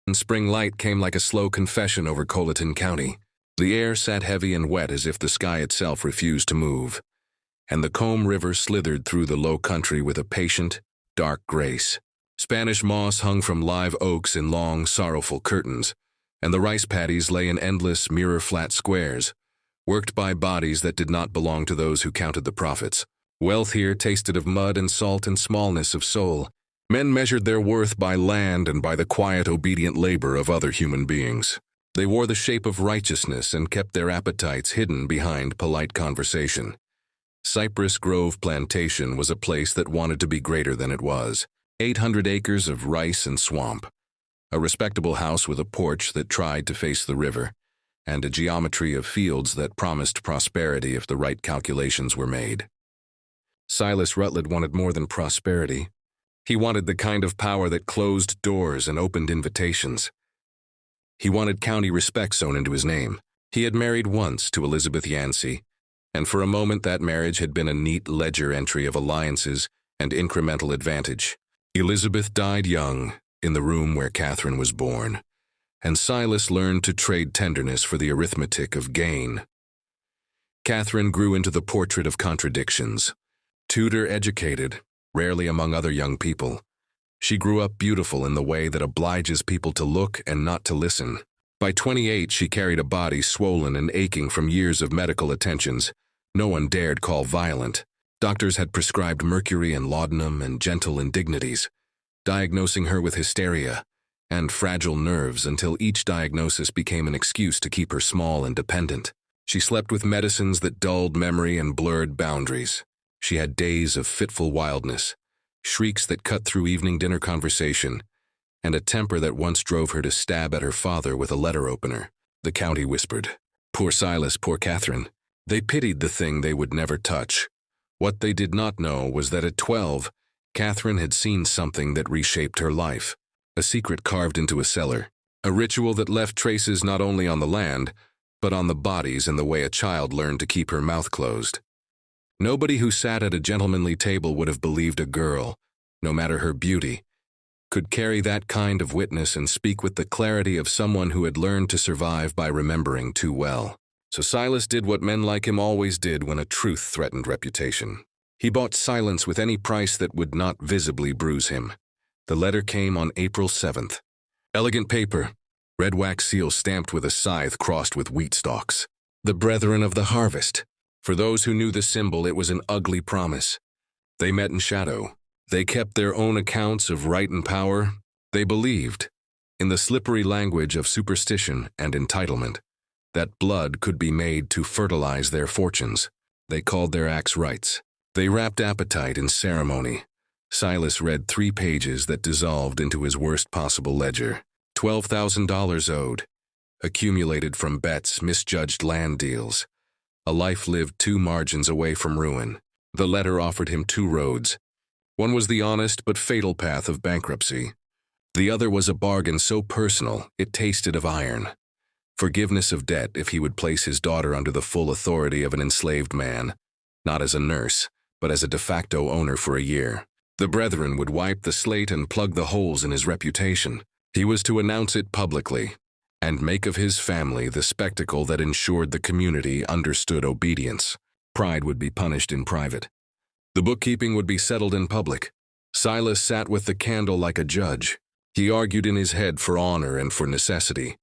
and spring light came like a slow confession over Colleton County. The air sat heavy and wet as if the sky itself refused to move, and the Combe River slithered through the low country with a patient, dark grace. Spanish moss hung from live oaks in long, sorrowful curtains, and the rice paddies lay in endless, mirror-flat squares, worked by bodies that did not belong to those who counted the profits. Wealth here tasted of mud and salt and smallness of soul. Men measured their worth by land and by the quiet, obedient labor of other human beings. They wore the shape of righteousness and kept their appetites hidden behind polite conversation. Cypress Grove Plantation was a place that wanted to be greater than it was. 800 acres of rice and swamp. A respectable house with a porch that tried to face the river, and a geometry of fields that promised prosperity if the right calculations were made. Silas Rutledge wanted more than prosperity. He wanted the kind of power that closed doors and opened invitations. He wanted county respect sewn into his name. He had married once to Elizabeth Yancey, and for a moment that marriage had been a neat ledger entry of alliances and incremental advantage. Elizabeth died young, in the room where Catherine was born, and Silas learned to trade tenderness for the arithmetic of gain. Catherine grew into the portrait of contradictions. Tutor-educated, rarely among other young people, she grew up beautiful in the way that obliges people to look and not to listen. By 28, she carried a body swollen and aching from years of medical attentions no one dared call violent. Doctors had prescribed mercury and laudanum and gentle indignities, diagnosing her with hysteria and fragile nerves until each diagnosis became an excuse to keep her small and dependent. She slept with medicines that dulled memory and blurred boundaries. She had days of fitful wildness, shrieks that cut through evening dinner conversation, and a temper that once drove her to stab at her father with a letter opener. The county whispered, "Poor Silas, poor Catherine." They pitied the thing they would never touch. What they did not know was that at 12, Catherine had seen something that reshaped her life. A secret carved into a cellar. A ritual that left traces not only on the land, but on the bodies and the way a child learned to keep her mouth closed. Nobody who sat at a gentlemanly table would have believed a girl, no matter her beauty, could carry that kind of witness and speak with the clarity of someone who had learned to survive by remembering too well. So Silas did what men like him always did when a truth threatened reputation. He bought silence with any price that would not visibly bruise him. The letter came on April 7th. Elegant paper, red wax seal stamped with a scythe crossed with wheat stalks. The brethren of the harvest. For those who knew the symbol, it was an ugly promise. They met in shadow. They kept their own accounts of right and power. They believed, in the slippery language of superstition and entitlement, that blood could be made to fertilize their fortunes. They called their acts rites. They wrapped appetite in ceremony. Silas read 3 pages that dissolved into his worst possible ledger. $12,000 owed, accumulated from bets, misjudged land deals. A life lived 2 margins away from ruin. The letter offered him 2 roads. One was the honest but fatal path of bankruptcy. The other was a bargain so personal it tasted of iron. Forgiveness of debt if he would place his daughter under the full authority of an enslaved man, not as a nurse, but as a de facto owner for a year. The brethren would wipe the slate and plug the holes in his reputation. He was to announce it publicly, and make of his family the spectacle that ensured the community understood obedience. Pride would be punished in private. The bookkeeping would be settled in public. Silas sat with the candle like a judge. He argued in his head for honor and for necessity,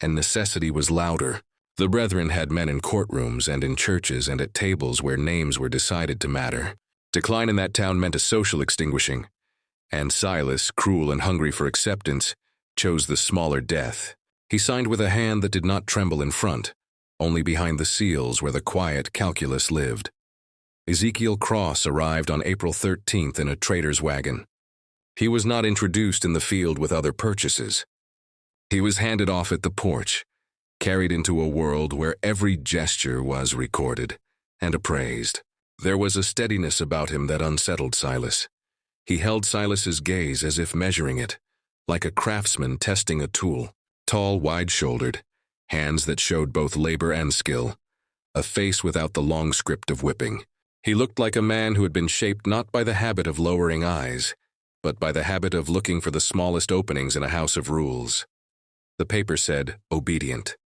and necessity was louder. The brethren had men in courtrooms and in churches and at tables where names were decided to matter. Decline in that town meant a social extinguishing, and Silas, cruel and hungry for acceptance, chose the smaller death. He signed with a hand that did not tremble in front, only behind the seals where the quiet calculus lived. Ezekiel Cross arrived on April 13th in a trader's wagon. He was not introduced in the field with other purchases. He was handed off at the porch, carried into a world where every gesture was recorded and appraised. There was a steadiness about him that unsettled Silas. He held Silas's gaze as if measuring it, like a craftsman testing a tool. Tall, wide-shouldered, hands that showed both labor and skill, a face without the long script of whipping. He looked like a man who had been shaped not by the habit of lowering eyes, but by the habit of looking for the smallest openings in a house of rules. The paper said, obedient.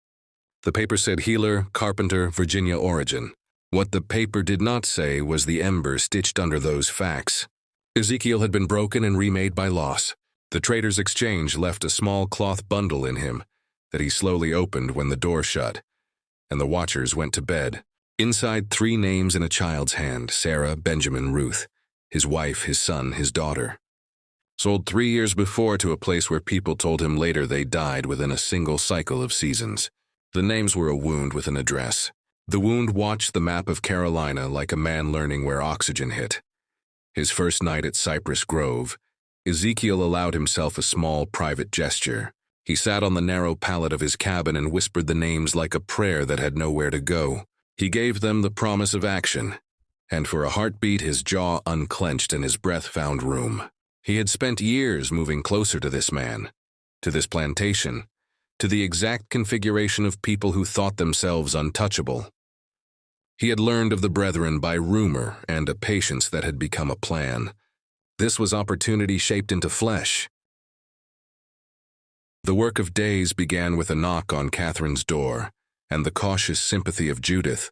The paper said healer, carpenter, Virginia origin. What the paper did not say was the ember stitched under those facts. Ezekiel had been broken and remade by loss. The trader's exchange left a small cloth bundle in him that he slowly opened when the door shut, and the watchers went to bed. Inside, 3 names in a child's hand: Sarah, Benjamin, Ruth. His wife, his son, his daughter. Sold 3 years before to a place where people told him later they died within a single cycle of seasons. The names were a wound with an address. The wound watched the map of Carolina like a man learning where oxygen hit. His first night at Cypress Grove, Ezekiel allowed himself a small private gesture. He sat on the narrow pallet of his cabin and whispered the names like a prayer that had nowhere to go. He gave them the promise of action, and for a heartbeat his jaw unclenched and his breath found room. He had spent years moving closer to this man, to this plantation, to the exact configuration of people who thought themselves untouchable. He had learned of the brethren by rumor and a patience that had become a plan. This was opportunity shaped into flesh. The work of days began with a knock on Catherine's door, and the cautious sympathy of Judith,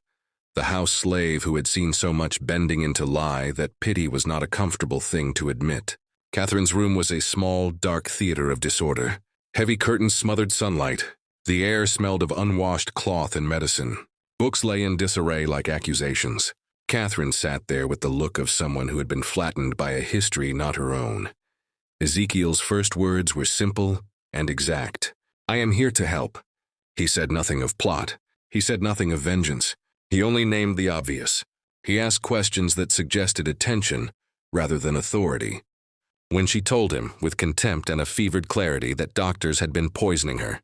the house slave who had seen so much bending into lie that pity was not a comfortable thing to admit. Catherine's room was a small, dark theater of disorder. Heavy curtains smothered sunlight. The air smelled of unwashed cloth and medicine. Books lay in disarray like accusations. Catherine sat there with the look of someone who had been flattened by a history not her own. Ezekiel's first words were simple and exact. "I am here to help." He said nothing of plot. He said nothing of vengeance. He only named the obvious. He asked questions that suggested attention rather than authority. When she told him, with contempt and a fevered clarity, that doctors had been poisoning her,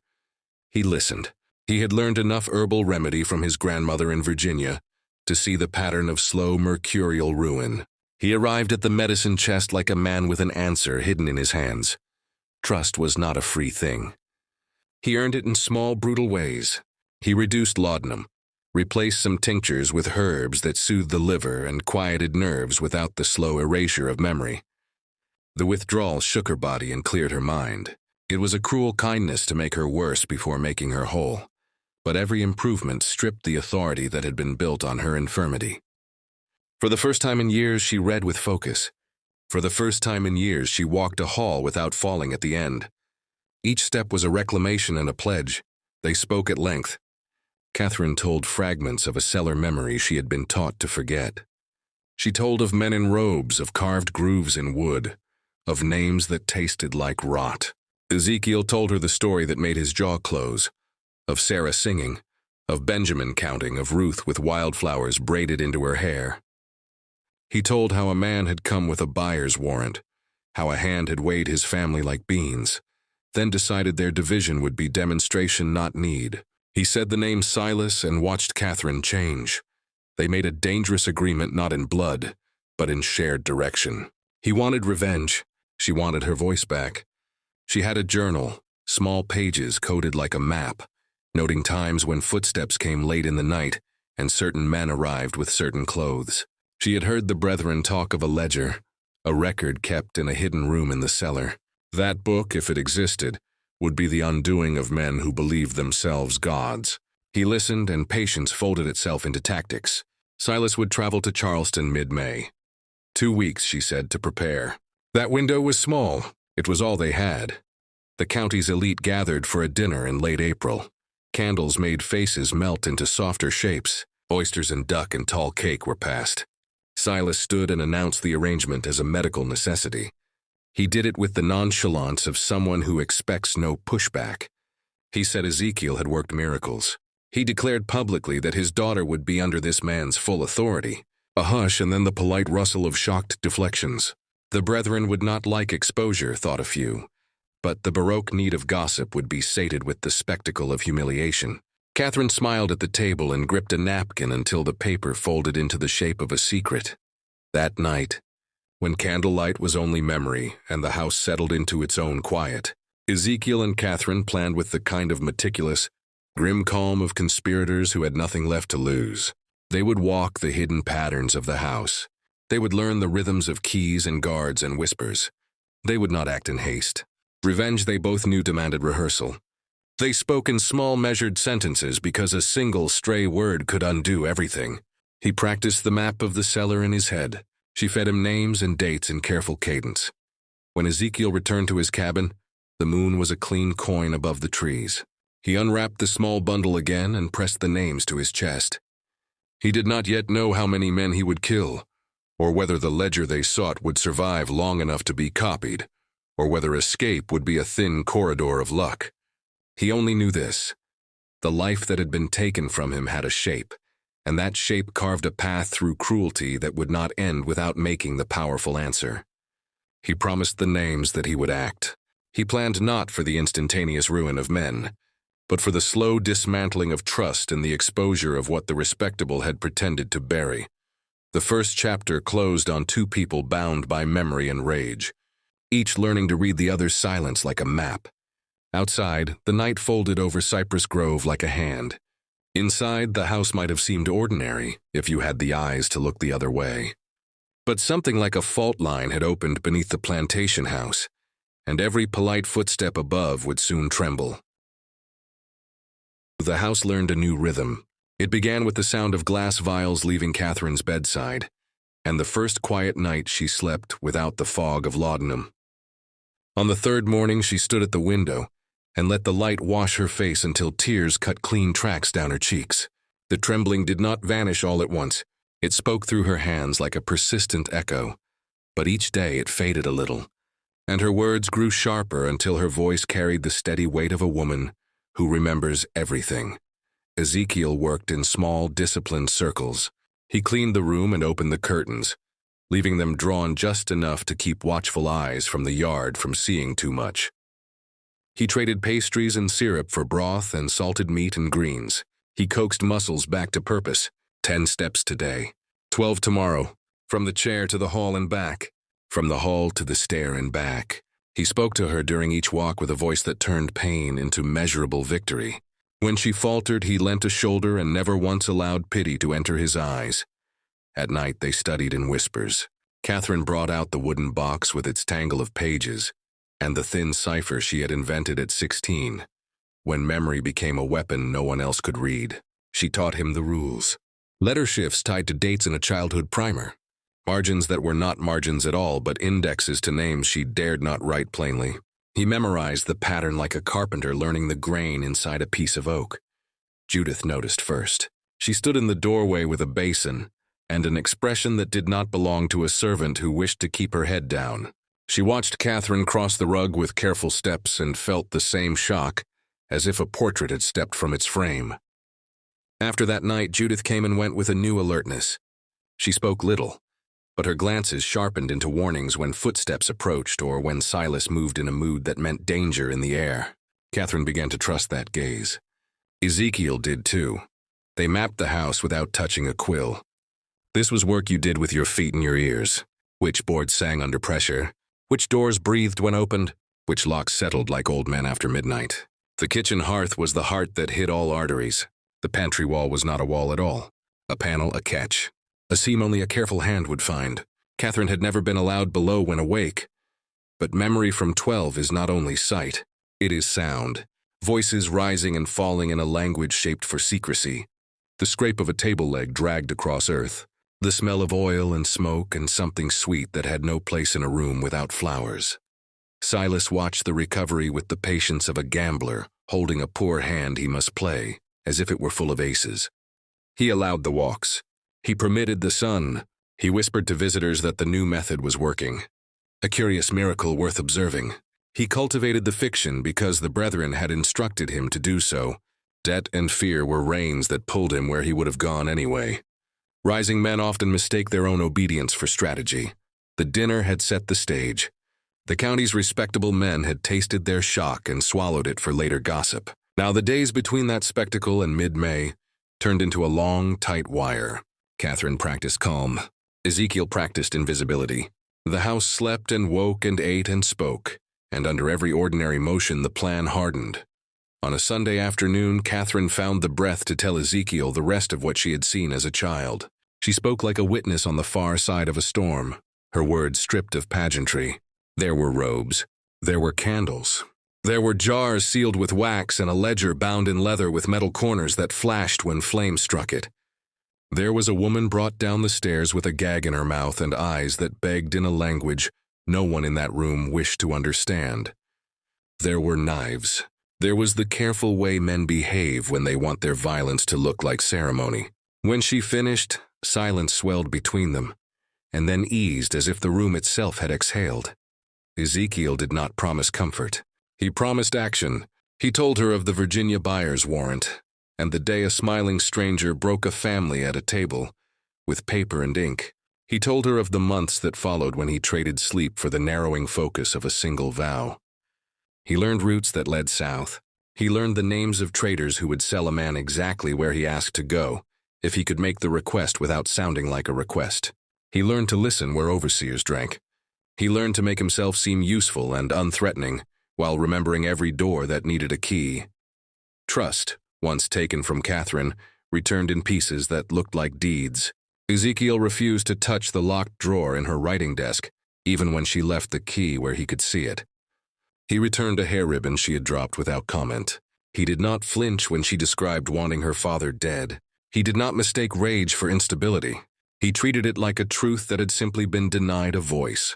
he listened. He had learned enough herbal remedy from his grandmother in Virginia to see the pattern of slow mercurial ruin. He arrived at the medicine chest like a man with an answer hidden in his hands. Trust was not a free thing. He earned it in small, brutal ways. He reduced laudanum, replaced some tinctures with herbs that soothed the liver and quieted nerves without the slow erasure of memory. The withdrawal shook her body and cleared her mind. It was a cruel kindness to make her worse before making her whole, but every improvement stripped the authority that had been built on her infirmity. For the first time in years, she read with focus. For the first time in years, she walked a hall without falling at the end. Each step was a reclamation and a pledge. They spoke at length. Catherine told fragments of a cellar memory she had been taught to forget. She told of men in robes, of carved grooves in wood, of names that tasted like rot. Ezekiel told her the story that made his jaw close, of Sarah singing, of Benjamin counting, of Ruth with wildflowers braided into her hair. He told how a man had come with a buyer's warrant, how a hand had weighed his family like beans, then decided their division would be demonstration, not need. He said the name Silas and watched Catherine change. They made a dangerous agreement not in blood, but in shared direction. He wanted revenge. She wanted her voice back. She had a journal, small pages coded like a map, noting times when footsteps came late in the night and certain men arrived with certain clothes. She had heard the brethren talk of a ledger, a record kept in a hidden room in the cellar. That book, if it existed, would be the undoing of men who believed themselves gods. He listened, and patience folded itself into tactics. Silas would travel to Charleston mid-May. 2 weeks, she said, to prepare. That window was small. It was all they had. The county's elite gathered for a dinner in late April. Candles made faces melt into softer shapes. Oysters and duck and tall cake were passed. Silas stood and announced the arrangement as a medical necessity. He did it with the nonchalance of someone who expects no pushback. He said Ezekiel had worked miracles. He declared publicly that his daughter would be under this man's full authority. A hush and then the polite rustle of shocked deflections. The brethren would not like exposure, thought a few, but the baroque need of gossip would be sated with the spectacle of humiliation. Catherine smiled at the table and gripped a napkin until the paper folded into the shape of a secret. That night, when candlelight was only memory and the house settled into its own quiet, Ezekiel and Catherine planned with the kind of meticulous, grim calm of conspirators who had nothing left to lose. They would walk the hidden patterns of the house. They would learn the rhythms of keys and guards and whispers. They would not act in haste. Revenge, they both knew, demanded rehearsal. They spoke in small measured sentences because a single stray word could undo everything. He practiced the map of the cellar in his head. She fed him names and dates in careful cadence. When Ezekiel returned to his cabin, the moon was a clean coin above the trees. He unwrapped the small bundle again and pressed the names to his chest. He did not yet know how many men he would kill, or whether the ledger they sought would survive long enough to be copied, or whether escape would be a thin corridor of luck. He only knew this: the life that had been taken from him had a shape, and that shape carved a path through cruelty that would not end without making the powerful answer. He promised the names that he would act. He planned not for the instantaneous ruin of men, but for the slow dismantling of trust and the exposure of what the respectable had pretended to bury. The first chapter closed on two people bound by memory and rage, each learning to read the other's silence like a map. Outside, the night folded over Cypress Grove like a hand. Inside, the house might have seemed ordinary if you had the eyes to look the other way. But something like a fault line had opened beneath the plantation house, and every polite footstep above would soon tremble. The house learned a new rhythm. It began with the sound of glass vials leaving Catherine's bedside, and the first quiet night she slept without the fog of laudanum. On the third morning, she stood at the window and let the light wash her face until tears cut clean tracks down her cheeks. The trembling did not vanish all at once. It spoke through her hands like a persistent echo, but each day it faded a little, and her words grew sharper until her voice carried the steady weight of a woman who remembers everything. Ezekiel worked in small, disciplined circles. He cleaned the room and opened the curtains, leaving them drawn just enough to keep watchful eyes from the yard from seeing too much. He traded pastries and syrup for broth and salted meat and greens. He coaxed muscles back to purpose. 10 steps today, 12 tomorrow, from the chair to the hall and back, from the hall to the stair and back. He spoke to her during each walk with a voice that turned pain into measurable victory. When she faltered, he lent a shoulder and never once allowed pity to enter his eyes. At night, they studied in whispers. Catherine brought out the wooden box with its tangle of pages and the thin cipher she had invented at 16. When memory became a weapon no one else could read, she taught him the rules. Letter shifts tied to dates in a childhood primer. Margins that were not margins at all, but indexes to names she dared not write plainly. He memorized the pattern like a carpenter learning the grain inside a piece of oak. Judith noticed first. She stood in the doorway with a basin and an expression that did not belong to a servant who wished to keep her head down. She watched Catherine cross the rug with careful steps and felt the same shock, as if a portrait had stepped from its frame. After that night, Judith came and went with a new alertness. She spoke little, but her glances sharpened into warnings when footsteps approached or when Silas moved in a mood that meant danger in the air. Catherine began to trust that gaze. Ezekiel did too. They mapped the house without touching a quill. This was work you did with your feet and your ears. Which boards sang under pressure? Which doors breathed when opened? Which locks settled like old men after midnight? The kitchen hearth was the heart that hid all arteries. The pantry wall was not a wall at all. A panel, a catch. A seam only a careful hand would find. Catherine had never been allowed below when awake. But memory from 12 is not only sight, it is sound. Voices rising and falling in a language shaped for secrecy. The scrape of a table leg dragged across earth. The smell of oil and smoke and something sweet that had no place in a room without flowers. Silas watched the recovery with the patience of a gambler holding a poor hand he must play, as if it were full of aces. He allowed the walks. He permitted the sun. He whispered to visitors that the new method was working. A curious miracle worth observing. He cultivated the fiction because the brethren had instructed him to do so. Debt and fear were reins that pulled him where he would have gone anyway. Rising men often mistake their own obedience for strategy. The dinner had set the stage. The county's respectable men had tasted their shock and swallowed it for later gossip. Now the days between that spectacle and mid-May turned into a long, tight wire. Catherine practiced calm. Ezekiel practiced invisibility. The house slept and woke and ate and spoke, and under every ordinary motion the plan hardened. On a Sunday afternoon, Catherine found the breath to tell Ezekiel the rest of what she had seen as a child. She spoke like a witness on the far side of a storm, her words stripped of pageantry. There were robes. There were candles. There were jars sealed with wax and a ledger bound in leather with metal corners that flashed when flames struck it. There was a woman brought down the stairs with a gag in her mouth and eyes that begged in a language no one in that room wished to understand. There were knives. There was the careful way men behave when they want their violence to look like ceremony. When she finished, silence swelled between them, and then eased as if the room itself had exhaled. Ezekiel did not promise comfort. He promised action. He told her of the Virginia buyer's warrant, and the day a smiling stranger broke a family at a table, with paper and ink. He told her of the months that followed when he traded sleep for the narrowing focus of a single vow. He learned routes that led south. He learned the names of traders who would sell a man exactly where he asked to go, if he could make the request without sounding like a request. He learned to listen where overseers drank. He learned to make himself seem useful and unthreatening, while remembering every door that needed a key. Trust, once taken from Catherine, returned in pieces that looked like deeds. Ezekiel refused to touch the locked drawer in her writing desk, even when she left the key where he could see it. He returned a hair ribbon she had dropped without comment. He did not flinch when she described wanting her father dead. He did not mistake rage for instability. He treated it like a truth that had simply been denied a voice.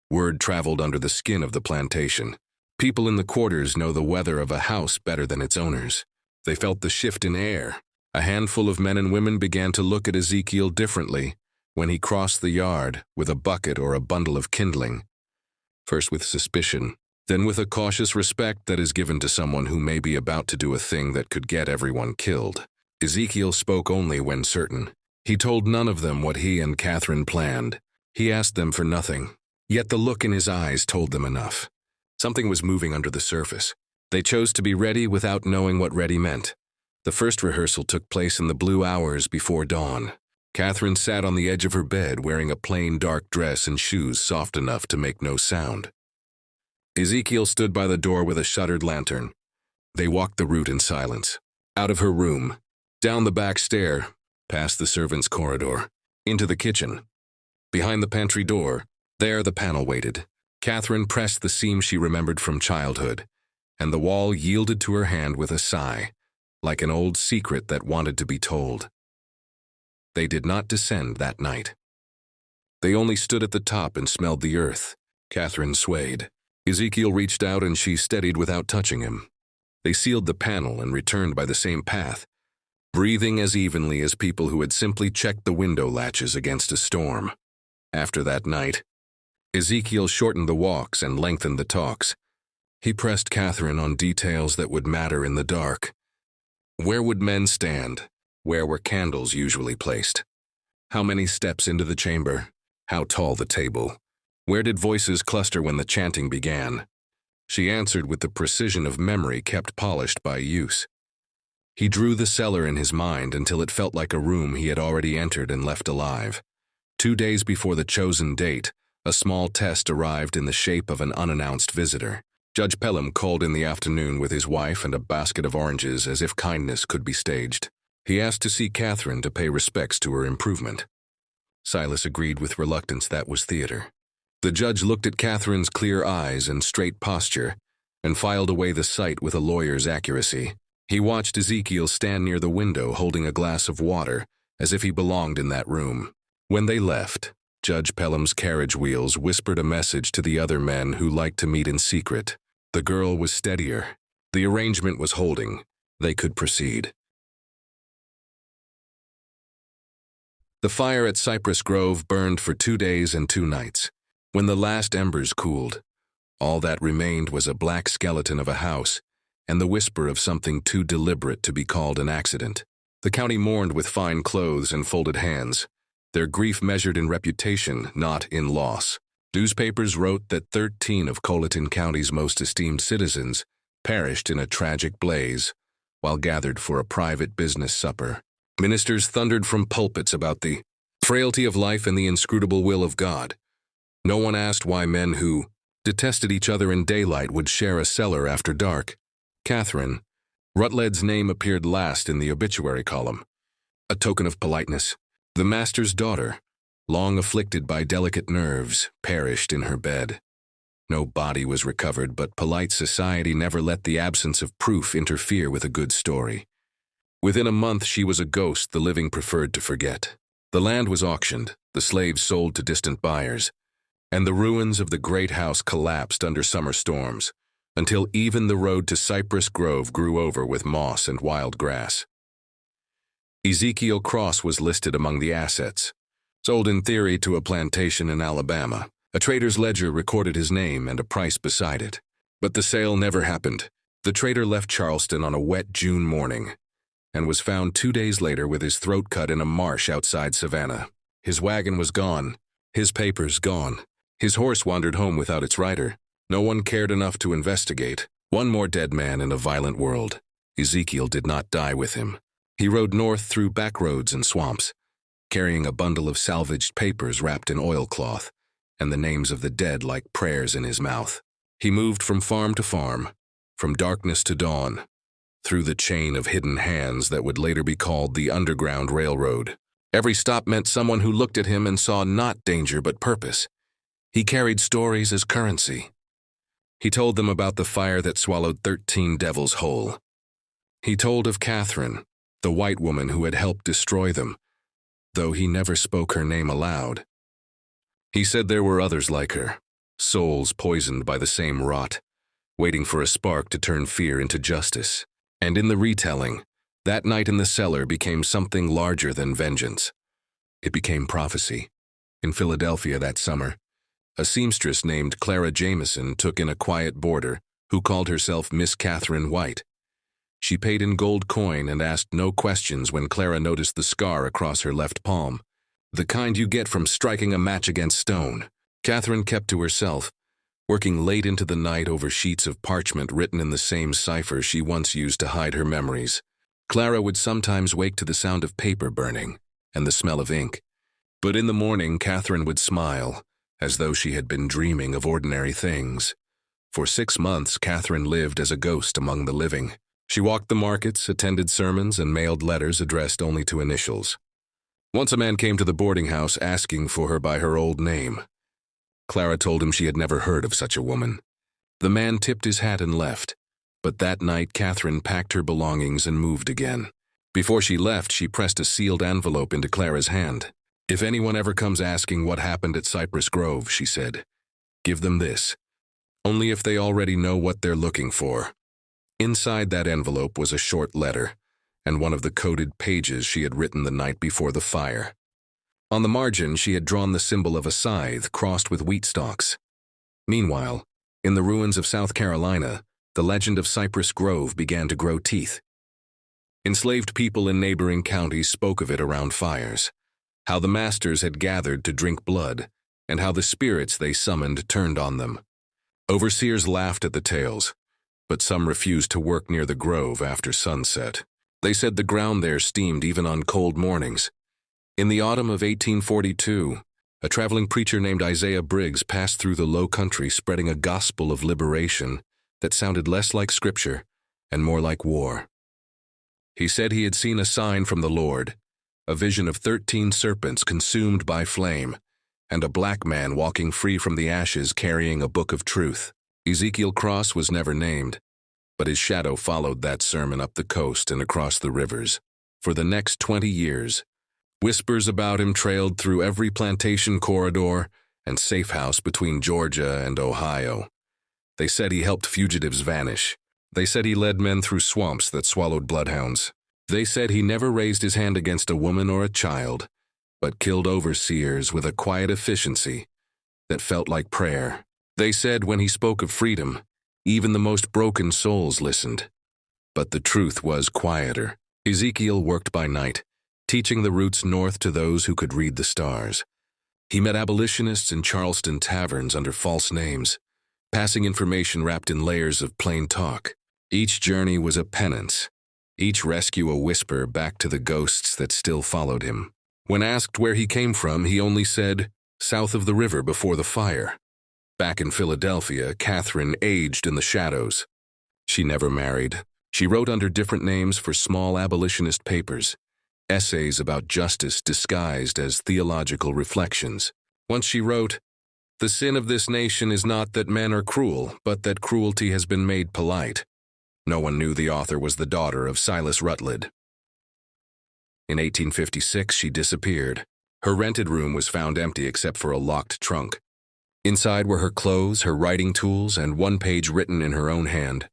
Word traveled under the skin of the plantation. People in the quarters know the weather of a house better than its owners. They felt the shift in air. A handful of men and women began to look at Ezekiel differently when he crossed the yard with a bucket or a bundle of kindling. First with suspicion, then with a cautious respect that is given to someone who may be about to do a thing that could get everyone killed. Ezekiel spoke only when certain. He told none of them what he and Catherine planned. He asked them for nothing, yet the look in his eyes told them enough. Something was moving under the surface. They chose to be ready without knowing what ready meant. The first rehearsal took place in the blue hours before dawn. Catherine sat on the edge of her bed wearing a plain dark dress and shoes soft enough to make no sound. Ezekiel stood by the door with a shuttered lantern. They walked the route in silence. Out of her room, down the back stair, past the servants' corridor, into the kitchen. Behind the pantry door, there the panel waited. Catherine pressed the seam she remembered from childhood, and the wall yielded to her hand with a sigh, like an old secret that wanted to be told. They did not descend that night. They only stood at the top and smelled the earth. Catherine swayed. Ezekiel reached out and she steadied without touching him. They sealed the panel and returned by the same path, breathing as evenly as people who had simply checked the window latches against a storm. After that night, Ezekiel shortened the walks and lengthened the talks. He pressed Catherine on details that would matter in the dark. Where would men stand? Where were candles usually placed? How many steps into the chamber? How tall the table? Where did voices cluster when the chanting began? She answered with the precision of memory kept polished by use. He drew the cellar in his mind until it felt like a room he had already entered and left alive. 2 days before the chosen date, a small test arrived in the shape of an unannounced visitor. Judge Pelham called in the afternoon with his wife and a basket of oranges as if kindness could be staged. He asked to see Catherine to pay respects to her improvement. Silas agreed with reluctance that was theater. The judge looked at Catherine's clear eyes and straight posture and filed away the sight with a lawyer's accuracy. He watched Ezekiel stand near the window holding a glass of water as if he belonged in that room. When they left, Judge Pelham's carriage wheels whispered a message to the other men who liked to meet in secret. The girl was steadier. The arrangement was holding. They could proceed. The fire at Cypress Grove burned for 2 days and 2 nights. When the last embers cooled, all that remained was a black skeleton of a house and the whisper of something too deliberate to be called an accident. The county mourned with fine clothes and folded hands, their grief measured in reputation, not in loss. Newspapers wrote that 13 of Colleton County's most esteemed citizens perished in a tragic blaze while gathered for a private business supper. Ministers thundered from pulpits about the frailty of life and the inscrutable will of God. No one asked why men who detested each other in daylight would share a cellar after dark. Catherine, Rutledge's name appeared last in the obituary column. A token of politeness. The master's daughter, long afflicted by delicate nerves, perished in her bed. No body was recovered, but polite society never let the absence of proof interfere with a good story. Within a month, she was a ghost the living preferred to forget. The land was auctioned, the slaves sold to distant buyers, and the ruins of the great house collapsed under summer storms, until even the road to Cypress Grove grew over with moss and wild grass. Ezekiel Cross was listed among the assets, sold in theory to a plantation in Alabama. A trader's ledger recorded his name and a price beside it. But the sale never happened. The trader left Charleston on a wet June morning and was found 2 days later with his throat cut in a marsh outside Savannah. His wagon was gone, his papers gone. His horse wandered home without its rider. No one cared enough to investigate. One more dead man in a violent world. Ezekiel did not die with him. He rode north through back roads and swamps, carrying a bundle of salvaged papers wrapped in oilcloth, and the names of the dead like prayers in his mouth. He moved from farm to farm, from darkness to dawn, through the chain of hidden hands that would later be called the Underground Railroad. Every stop meant someone who looked at him and saw not danger but purpose. He carried stories as currency. He told them about the fire that swallowed 13 devils whole. He told of Catherine, the white woman who had helped destroy them, though he never spoke her name aloud. He said there were others like her, souls poisoned by the same rot, waiting for a spark to turn fear into justice. And in the retelling, that night in the cellar became something larger than vengeance. It became prophecy. In Philadelphia that summer, a seamstress named Clara Jameson took in a quiet boarder who called herself Miss Catherine White. She paid in gold coin and asked no questions when Clara noticed the scar across her left palm, the kind you get from striking a match against stone. Catherine kept to herself, working late into the night over sheets of parchment written in the same cipher she once used to hide her memories. Clara would sometimes wake to the sound of paper burning and the smell of ink. But in the morning, Catherine would smile, as though she had been dreaming of ordinary things. For 6 months, Catherine lived as a ghost among the living. She walked the markets, attended sermons, and mailed letters addressed only to initials. Once a man came to the boarding house asking for her by her old name. Clara told him she had never heard of such a woman. The man tipped his hat and left, but that night Catherine packed her belongings and moved again. Before she left, she pressed a sealed envelope into Clara's hand. "If anyone ever comes asking what happened at Cypress Grove," she said, "give them this. Only if they already know what they're looking for." Inside that envelope was a short letter, and one of the coded pages she had written the night before the fire. On the margin, she had drawn the symbol of a scythe crossed with wheat stalks. Meanwhile, in the ruins of South Carolina, the legend of Cypress Grove began to grow teeth. Enslaved people in neighboring counties spoke of it around fires, how the masters had gathered to drink blood, and how the spirits they summoned turned on them. Overseers laughed at the tales, but some refused to work near the grove after sunset. They said the ground there steamed even on cold mornings. In the autumn of 1842, a traveling preacher named Isaiah Briggs passed through the low country spreading a gospel of liberation that sounded less like scripture and more like war. He said he had seen a sign from the Lord, a vision of 13 serpents consumed by flame, and a black man walking free from the ashes carrying a book of truth. Ezekiel Cross was never named, but his shadow followed that sermon up the coast and across the rivers. For the next 20 years, whispers about him trailed through every plantation corridor and safe house between Georgia and Ohio. They said he helped fugitives vanish. They said he led men through swamps that swallowed bloodhounds. They said he never raised his hand against a woman or a child, but killed overseers with a quiet efficiency that felt like prayer. They said when he spoke of freedom, even the most broken souls listened. But the truth was quieter. Ezekiel worked by night, teaching the routes north to those who could read the stars. He met abolitionists in Charleston taverns under false names, passing information wrapped in layers of plain talk. Each journey was a penance, each rescue a whisper back to the ghosts that still followed him. When asked where he came from, he only said, "South of the river before the fire." Back in Philadelphia, Catherine aged in the shadows. She never married. She wrote under different names for small abolitionist papers, essays about justice disguised as theological reflections. Once she wrote, The sin of this nation is not that men are cruel, but that cruelty has been made polite. No one knew the author was the daughter of Silas Rutledge. In 1856, she disappeared. Her rented room was found empty except for a locked trunk. Inside were her clothes, her writing tools, and one page written in her own hand.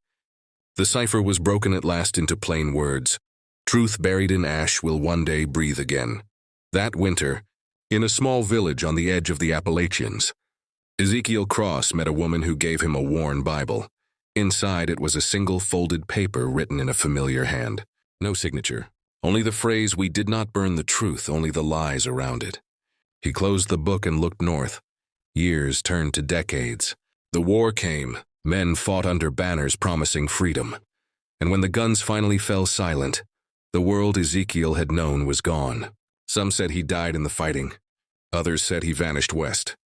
The cipher was broken at last into plain words. Truth buried in ash will one day breathe again. That winter, in a small village on the edge of the Appalachians, Ezekiel Cross met a woman who gave him a worn Bible. Inside it was a single folded paper written in a familiar hand. No signature, only the phrase, "We did not burn the truth, only the lies around it." He closed the book and looked north. Years turned to decades. The war came. Men fought under banners promising freedom. And when the guns finally fell silent, the world Ezekiel had known was gone. Some said he died in the fighting. Others said he vanished west,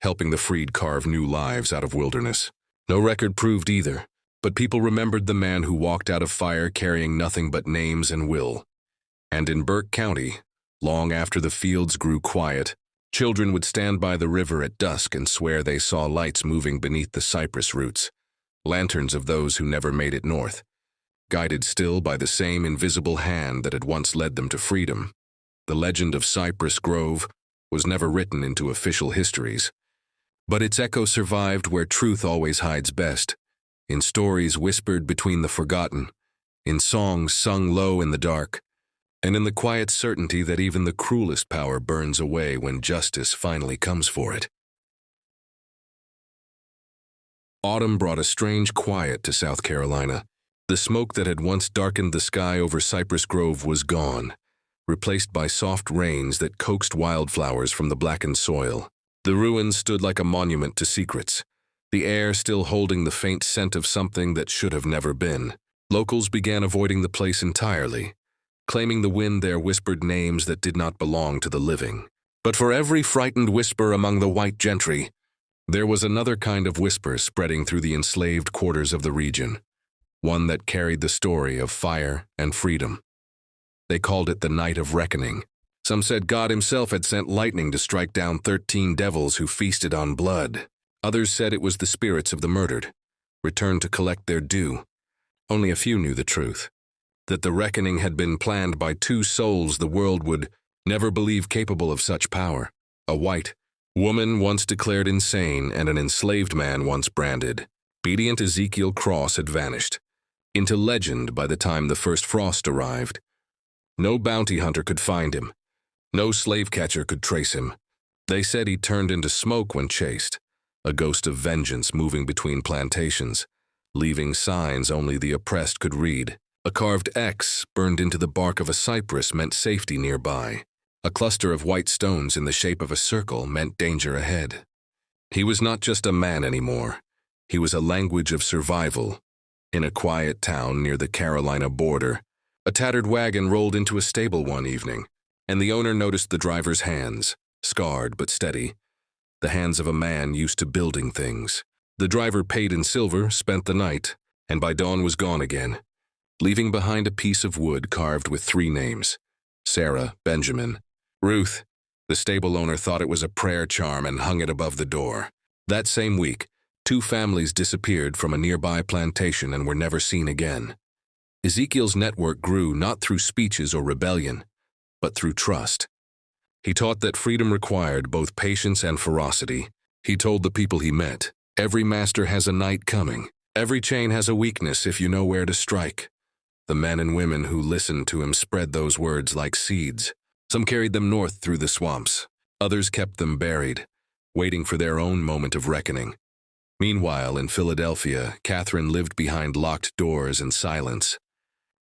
helping the freed carve new lives out of wilderness. No record proved either, but people remembered the man who walked out of fire carrying nothing but names and will. And in Burke County, long after the fields grew quiet, children would stand by the river at dusk and swear they saw lights moving beneath the cypress roots, lanterns of those who never made it north, guided still by the same invisible hand that had once led them to freedom. The legend of Cypress Grove was never written into official histories, but its echo survived where truth always hides best, in stories whispered between the forgotten, in songs sung low in the dark, and in the quiet certainty that even the cruelest power burns away when justice finally comes for it. Autumn brought a strange quiet to South Carolina. The smoke that had once darkened the sky over Cypress Grove was gone, replaced by soft rains that coaxed wildflowers from the blackened soil. The ruins stood like a monument to secrets, the air still holding the faint scent of something that should have never been. Locals began avoiding the place entirely, claiming the wind there whispered names that did not belong to the living. But for every frightened whisper among the white gentry, there was another kind of whisper spreading through the enslaved quarters of the region, one that carried the story of fire and freedom. They called it the Night of Reckoning. Some said God himself had sent lightning to strike down 13 devils who feasted on blood. Others said it was the spirits of the murdered, returned to collect their due. Only a few knew the truth, that the reckoning had been planned by two souls the world would never believe capable of such power. A white woman once declared insane and an enslaved man once branded. Obedient Ezekiel Cross had vanished into legend by the time the first frost arrived. No bounty hunter could find him. No slave catcher could trace him. They said he turned into smoke when chased, a ghost of vengeance moving between plantations, leaving signs only the oppressed could read. A carved X burned into the bark of a cypress meant safety nearby. A cluster of white stones in the shape of a circle meant danger ahead. He was not just a man anymore. He was a language of survival. In a quiet town near the Carolina border, a tattered wagon rolled into a stable one evening, and the owner noticed the driver's hands, scarred but steady, the hands of a man used to building things. The driver paid in silver, spent the night, and by dawn was gone again, leaving behind a piece of wood carved with 3 names: Sarah, Benjamin, Ruth. The stable owner thought it was a prayer charm and hung it above the door. That same week, 2 families disappeared from a nearby plantation and were never seen again. Ezekiel's network grew not through speeches or rebellion, but through trust. He taught that freedom required both patience and ferocity. He told the people he met, every master has a night coming. Every chain has a weakness if you know where to strike. The men and women who listened to him spread those words like seeds. Some carried them north through the swamps. Others kept them buried, waiting for their own moment of reckoning. Meanwhile, in Philadelphia, Catherine lived behind locked doors in silence.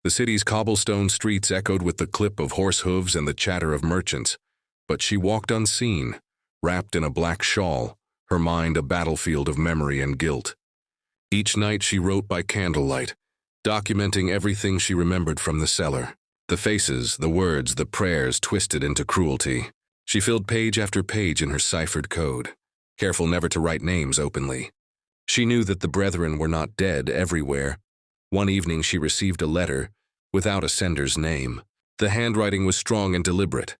The city's cobblestone streets echoed with the clip of horse hooves and the chatter of merchants, but she walked unseen, wrapped in a black shawl, her mind a battlefield of memory and guilt. Each night she wrote by candlelight, documenting everything she remembered from the cellar. The faces, the words, the prayers twisted into cruelty. She filled page after page in her ciphered code, careful never to write names openly. She knew that the brethren were not dead everywhere. One evening she received a letter without a sender's name. The handwriting was strong and deliberate.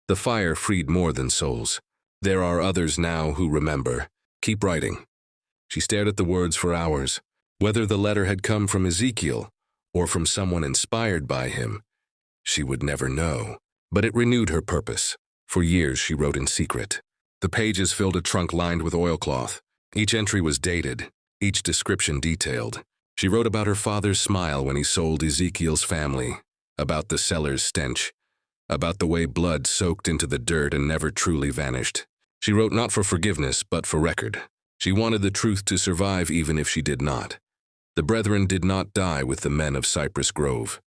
The fire freed more than souls. There are others now who remember, Keep writing. She stared at the words for hours. Whether the letter had come from Ezekiel or from someone inspired by him, she would never know. But it renewed her purpose. For years she wrote in secret. The pages filled a trunk lined with oilcloth. Each entry was dated, each description detailed. She wrote about her father's smile when he sold Ezekiel's family, about the cellar's stench, about the way blood soaked into the dirt and never truly vanished. She wrote not for forgiveness, but for record. She wanted the truth to survive even if she did not. The brethren did not die with the men of Cypress Grove.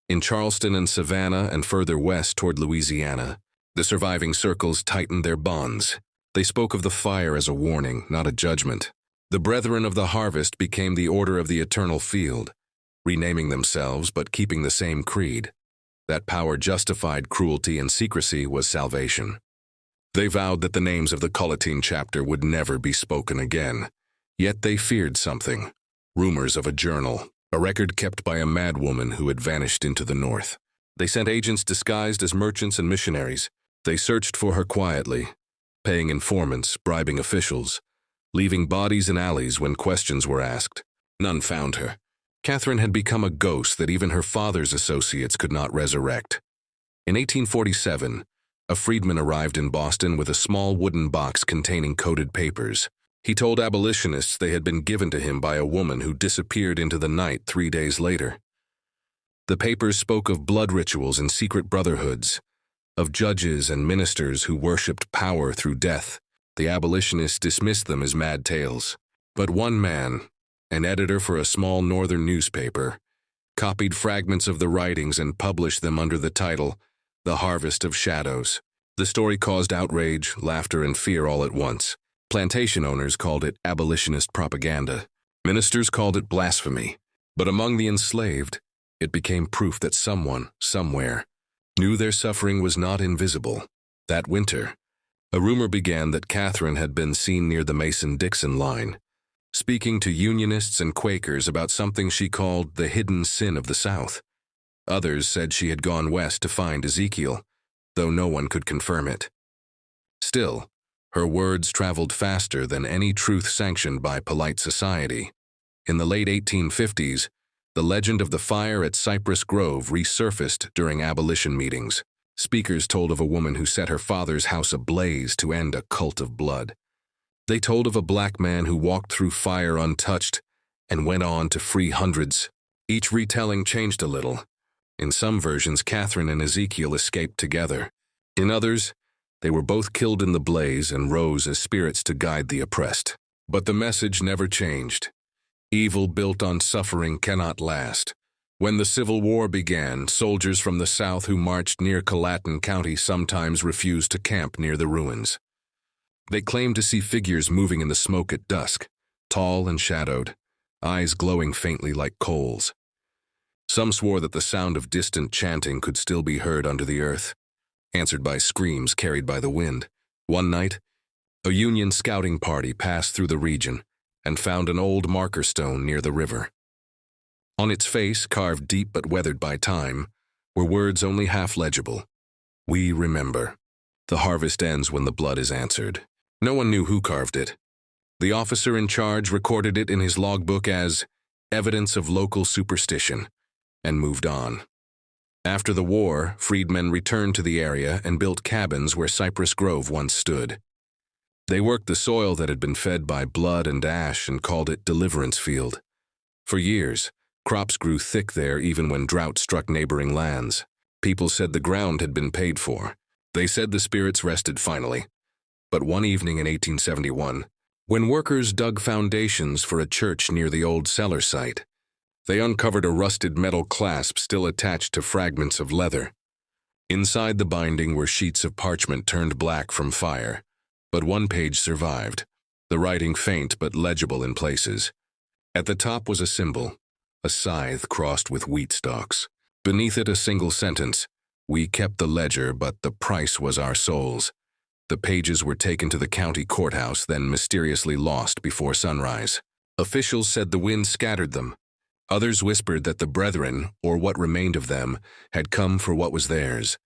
In Charleston and Savannah and further west toward Louisiana, the surviving circles tightened their bonds. They spoke of the fire as a warning, not a judgment. The brethren of the harvest became the order of the eternal field, renaming themselves but keeping the same creed. That power justified cruelty and secrecy was salvation. They vowed that the names of the Colettine chapter would never be spoken again. Yet they feared something. Rumors of a journal, a record kept by a madwoman who had vanished into the north. They sent agents disguised as merchants and missionaries. They searched for her quietly, paying informants, bribing officials, leaving bodies in alleys when questions were asked. None found her. Catherine had become a ghost that even her father's associates could not resurrect. In 1847, a freedman arrived in Boston with a small wooden box containing coded papers. He told abolitionists they had been given to him by a woman who disappeared into the night 3 days later. The papers spoke of blood rituals and secret brotherhoods, of judges and ministers who worshipped power through death. The abolitionists dismissed them as mad tales. But one man, an editor for a small northern newspaper, copied fragments of the writings and published them under the title, The Harvest of Shadows. The story caused outrage, laughter, and fear all at once. Plantation owners called it abolitionist propaganda. Ministers called it blasphemy. But among the enslaved, it became proof that someone, somewhere, knew their suffering was not invisible. That winter, a rumor began that Catherine had been seen near the Mason-Dixon line, speaking to Unionists and Quakers about something she called the hidden sin of the South. Others said she had gone west to find Ezekiel, though no one could confirm it. Still, her words traveled faster than any truth sanctioned by polite society. In the late 1850s, the legend of the fire at Cypress Grove resurfaced during abolition meetings. Speakers told of a woman who set her father's house ablaze to end a cult of blood. They told of a black man who walked through fire untouched and went on to free hundreds. Each retelling changed a little. In some versions, Catherine and Ezekiel escaped together. In others, they were both killed in the blaze and rose as spirits to guide the oppressed. But the message never changed. Evil built on suffering cannot last. When the Civil War began, soldiers from the South who marched near Colleton County sometimes refused to camp near the ruins. They claimed to see figures moving in the smoke at dusk, tall and shadowed, eyes glowing faintly like coals. Some swore that the sound of distant chanting could still be heard under the earth, answered by screams carried by the wind. One night, a Union scouting party passed through the region and found an old marker stone near the river. On its face, carved deep but weathered by time, were words only half legible. We remember. The harvest ends when the blood is answered. No one knew who carved it. The officer in charge recorded it in his logbook as evidence of local superstition and moved on. After the war, freedmen returned to the area and built cabins where Cypress Grove once stood. They worked the soil that had been fed by blood and ash and called it Deliverance Field. For years, crops grew thick there even when drought struck neighboring lands. People said the ground had been paid for. They said the spirits rested finally. But one evening in 1871, when workers dug foundations for a church near the old cellar site, they uncovered a rusted metal clasp still attached to fragments of leather. Inside the binding were sheets of parchment turned black from fire, but one page survived, the writing faint but legible in places. At the top was a symbol, a scythe crossed with wheat stalks. Beneath it a single sentence, "We kept the ledger, but the price was our souls." The pages were taken to the county courthouse, then mysteriously lost before sunrise. Officials said the wind scattered them. Others whispered that the brethren, or what remained of them, had come for what was theirs.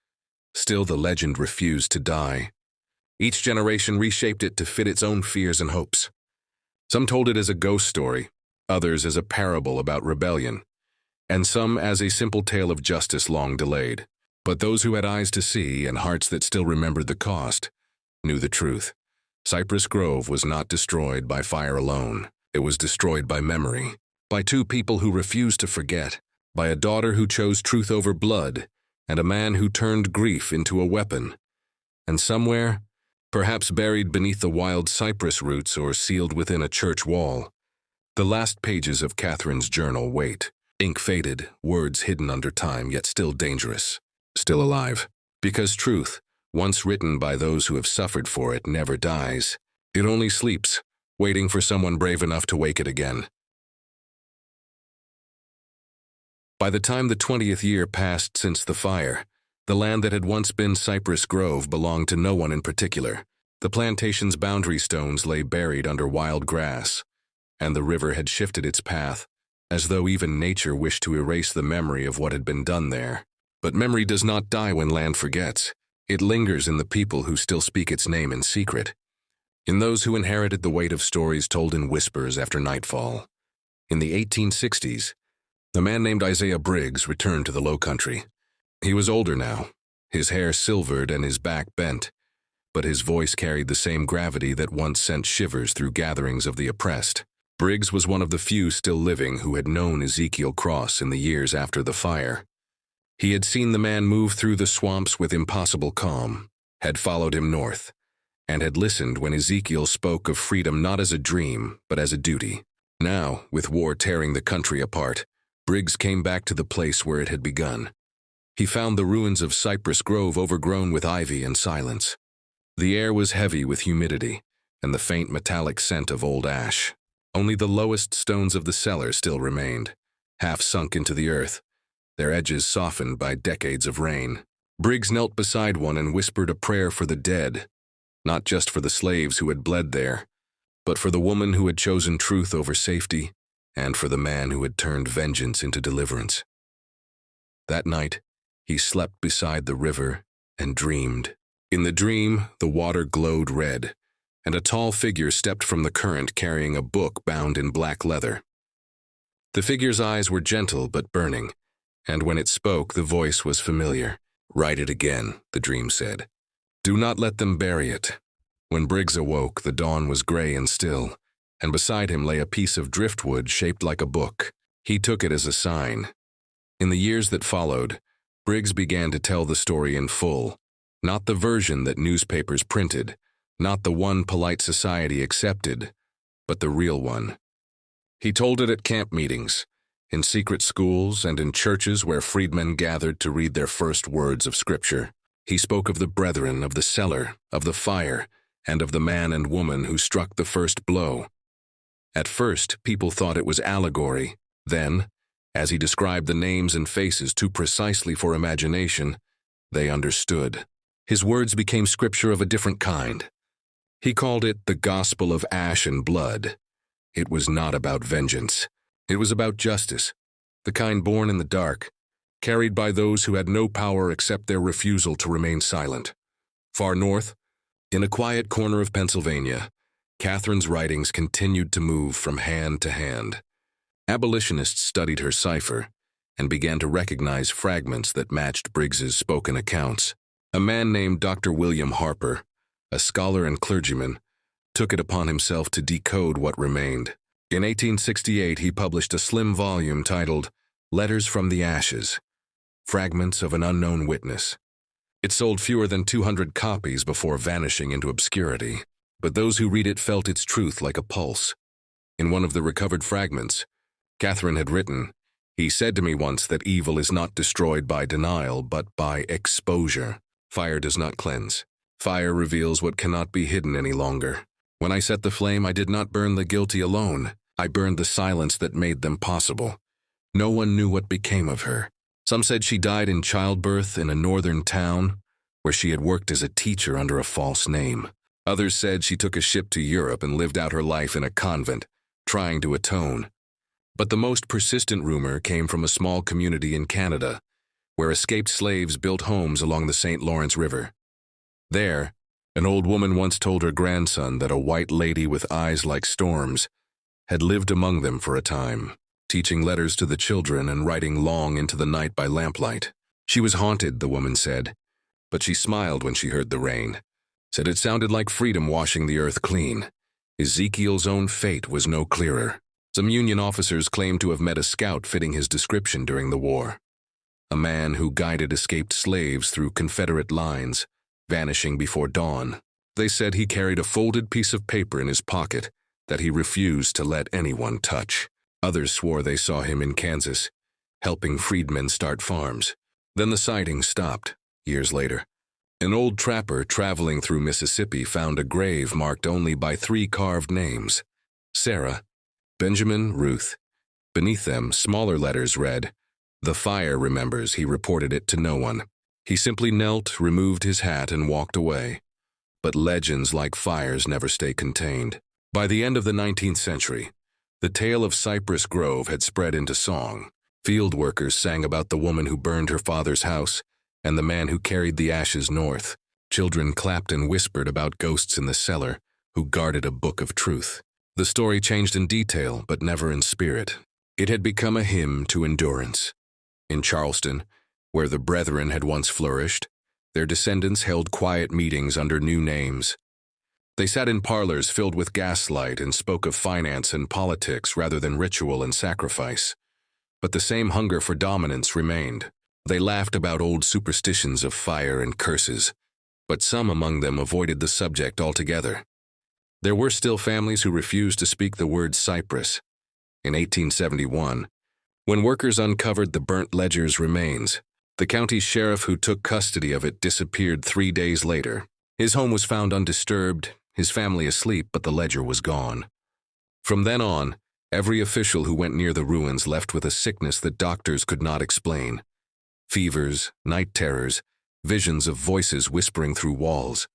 Still, the legend refused to die. Each generation reshaped it to fit its own fears and hopes. Some told it as a ghost story, others as a parable about rebellion, and some as a simple tale of justice long delayed. But those who had eyes to see and hearts that still remembered the cost knew the truth. Cypress Grove was not destroyed by fire alone. It was destroyed by memory, by two people who refused to forget, by a daughter who chose truth over blood, and a man who turned grief into a weapon. And somewhere, perhaps buried beneath the wild cypress roots or sealed within a church wall, the last pages of Catherine's journal wait. Ink faded, words hidden under time, yet still dangerous, still alive. Because truth, once written by those who have suffered for it, never dies. It only sleeps, waiting for someone brave enough to wake it again. By the time the 20th year passed since the fire, the land that had once been Cypress Grove belonged to no one in particular. The plantation's boundary stones lay buried under wild grass, and the river had shifted its path, as though even nature wished to erase the memory of what had been done there. But memory does not die when land forgets. It lingers in the people who still speak its name in secret, in those who inherited the weight of stories told in whispers after nightfall. In the 1860s, a man named Isaiah Briggs returned to the Low Country. He was older now, his hair silvered and his back bent, but his voice carried the same gravity that once sent shivers through gatherings of the oppressed. Briggs was one of the few still living who had known Ezekiel Cross in the years after the fire. He had seen the man move through the swamps with impossible calm, had followed him north, and had listened when Ezekiel spoke of freedom not as a dream, but as a duty. Now, with war tearing the country apart, Briggs came back to the place where it had begun. He found the ruins of Cypress Grove overgrown with ivy and silence. The air was heavy with humidity and the faint metallic scent of old ash. Only the lowest stones of the cellar still remained, half sunk into the earth, their edges softened by decades of rain. Briggs knelt beside one and whispered a prayer for the dead, not just for the slaves who had bled there, but for the woman who had chosen truth over safety, and for the man who had turned vengeance into deliverance. That night, he slept beside the river and dreamed. In the dream, the water glowed red, and a tall figure stepped from the current carrying a book bound in black leather. The figure's eyes were gentle but burning, and when it spoke, the voice was familiar. "Write it again," the dream said. "Do not let them bury it." When Briggs awoke, the dawn was gray and still, and beside him lay a piece of driftwood shaped like a book. He took it as a sign. In the years that followed, Briggs began to tell the story in full, not the version that newspapers printed, not the one polite society accepted, but the real one. He told it at camp meetings, in secret schools, and in churches where freedmen gathered to read their first words of Scripture. He spoke of the brethren, of the cellar, of the fire, and of the man and woman who struck the first blow. At first, people thought it was allegory. Then, as he described the names and faces too precisely for imagination, they understood. His words became scripture of a different kind. He called it the gospel of ash and blood. It was not about vengeance. It was about justice, the kind born in the dark, carried by those who had no power except their refusal to remain silent. Far north, in a quiet corner of Pennsylvania, Catherine's writings continued to move from hand to hand. Abolitionists studied her cipher and began to recognize fragments that matched Briggs's spoken accounts. A man named Dr. William Harper, a scholar and clergyman, took it upon himself to decode what remained. In 1868, he published a slim volume titled Letters from the Ashes, Fragments of an Unknown Witness. It sold fewer than 200 copies before vanishing into obscurity, but those who read it felt its truth like a pulse. In one of the recovered fragments, Catherine had written, "He said to me once that evil is not destroyed by denial, but by exposure. Fire does not cleanse. Fire reveals what cannot be hidden any longer. When I set the flame, I did not burn the guilty alone. I burned the silence that made them possible. No one knew what became of her. Some said she died in childbirth in a northern town where she had worked as a teacher under a false name. Others said she took a ship to Europe and lived out her life in a convent, trying to atone. But the most persistent rumor came from a small community in Canada, where escaped slaves built homes along the St. Lawrence River. There, An old woman once told her grandson that a white lady with eyes like storms had lived among them for a time, teaching letters to the children and writing long into the night by lamplight. She was haunted, the woman said, but she smiled when she heard the rain, said it sounded like freedom washing the earth clean. Ezekiel's own fate was no clearer. Some Union officers claimed to have met a scout fitting his description during the war. A man who guided escaped slaves through Confederate lines, vanishing before dawn. They said he carried a folded piece of paper in his pocket that he refused to let anyone touch. Others swore they saw him in Kansas, helping freedmen start farms. Then the sightings stopped, years later. An old trapper traveling through Mississippi found a grave marked only by 3 carved names: Sarah, Benjamin, Ruth. Beneath them, smaller letters read, "The fire remembers." He reported it to no one. He simply knelt, removed his hat, and walked away. But legends like fires never stay contained. By the end of the 19th century, the tale of Cypress Grove had spread into song. Field workers sang about the woman who burned her father's house and the man who carried the ashes north. Children clapped and whispered about ghosts in the cellar who guarded a book of truth. The story changed in detail, but never in spirit. It had become a hymn to endurance. In Charleston, where the Brethren had once flourished, their descendants held quiet meetings under new names. They sat in parlors filled with gaslight and spoke of finance and politics rather than ritual and sacrifice. But the same hunger for dominance remained. They laughed about old superstitions of fire and curses, but some among them avoided the subject altogether. There were still families who refused to speak the word Cypress. In 1871, when workers uncovered the burnt ledger's remains, the county sheriff who took custody of it disappeared 3 days later. His home was found undisturbed, his family asleep, but the ledger was gone. From then on, every official who went near the ruins left with a sickness that doctors could not explain. Fevers, night terrors, visions of voices whispering through walls.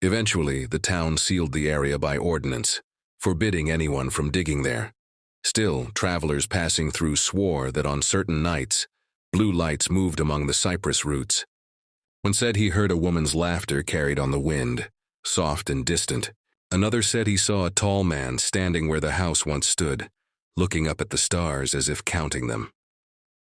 Eventually, the town sealed the area by ordinance, forbidding anyone from digging there. Still, travelers passing through swore that on certain nights, blue lights moved among the cypress roots. One said he heard a woman's laughter carried on the wind, soft and distant. Another said he saw a tall man standing where the house once stood, looking up at the stars as if counting them.